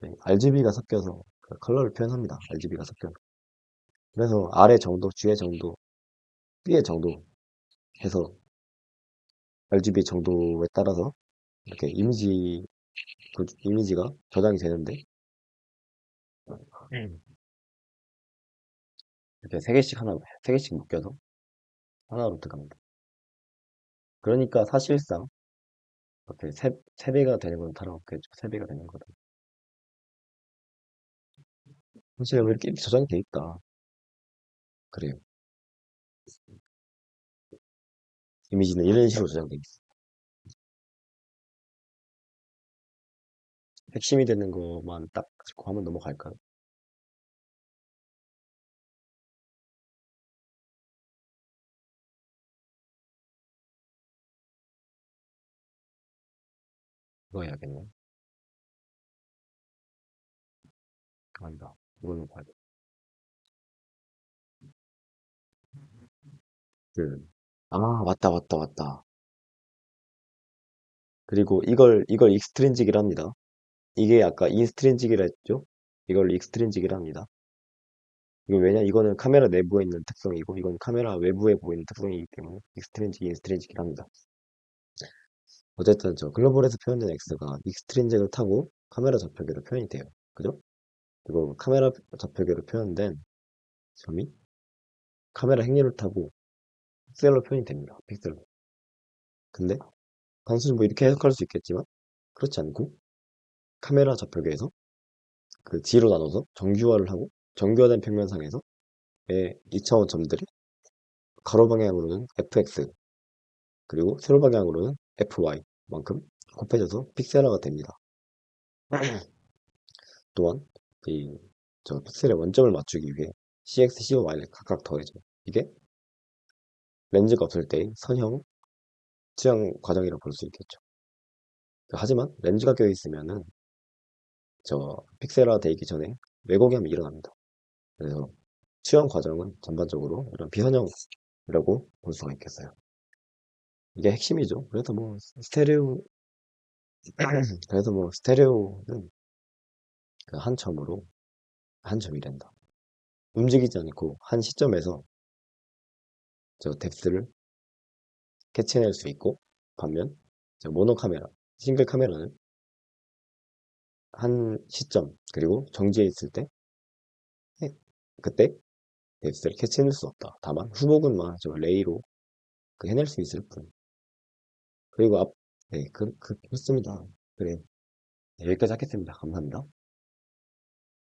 네, RGB가 섞여서 그 컬러를 표현합니다. RGB가 섞여서. 그래서 아래 정도, 뒤에 정도, B의 정도 해서 RGB 정도에 따라서 이렇게 이미지가 저장이 되는데 이렇게 세 개씩 묶여서 하나로 들어갑니다. 그러니까 사실상 이렇게 세 배가 되는 건 다름없겠죠. 세 배가 되는 거다. 사실 왜 이렇게 저장이 돼 있다. 그래요. 이미지는 이런 식으로 저장돼 있어. 핵심이 되는 것만 딱 짚고 한번 넘어갈까요? 이거 해야겠네. 아니다. 이거는 봐야 돼. 그, 아, 맞다. 그리고 이걸 익스트린직이라 합니다. 이게 아까 인스트린직이라 했죠? 이걸 익스트린직이라 합니다. 이거 왜냐? 이거는 카메라 내부에 있는 특성이고, 이건 카메라 외부에 보이는 특성이기 때문에 익스트린직, 인스트린직이라 합니다. 어쨌든 저 글로벌에서 표현된 X가 익스트린직을 타고 카메라 좌표계로 표현이 돼요. 그죠? 그리고 카메라 좌표계로 표현된 점이 카메라 행렬을 타고 픽셀로 표현이 됩니다. 픽셀로. 근데 단순히 뭐 이렇게 해석할 수 있겠지만 그렇지 않고 카메라 좌표계에서 그 G로 나눠서 정규화를 하고 정규화된 평면상에서 2차원 점들이 가로 방향으로는 fx 그리고 세로 방향으로는 fy만큼 곱해져서 픽셀화가 됩니다. 또한 저 픽셀의 원점을 맞추기 위해 cx, cy를 각각 더해줘. 이게 렌즈가 없을 때의 선형 취향 과정이라고 볼 수 있겠죠. 하지만 렌즈가 껴있으면은 저 픽셀화 되기 전에 왜곡이 일어납니다. 그래서 취향 과정은 전반적으로 이런 비선형이라고 볼 수가 있겠어요. 이게 핵심이죠. 그래서 뭐 스테레오는 그 한 점이란다. 움직이지 않고 한 시점에서 저 뎁스를 캐치해낼 수 있고 반면 저 모노 카메라, 싱글 카메라는 한 시점 그리고 정지해 있을 때 그때 뎁스를 캐치해낼 수 없다. 다만 후보군만 저 레이로 해낼 수 있을 뿐. 그리고 네, 그렇습니다. 그래. 네, 여기까지 하겠습니다. 감사합니다.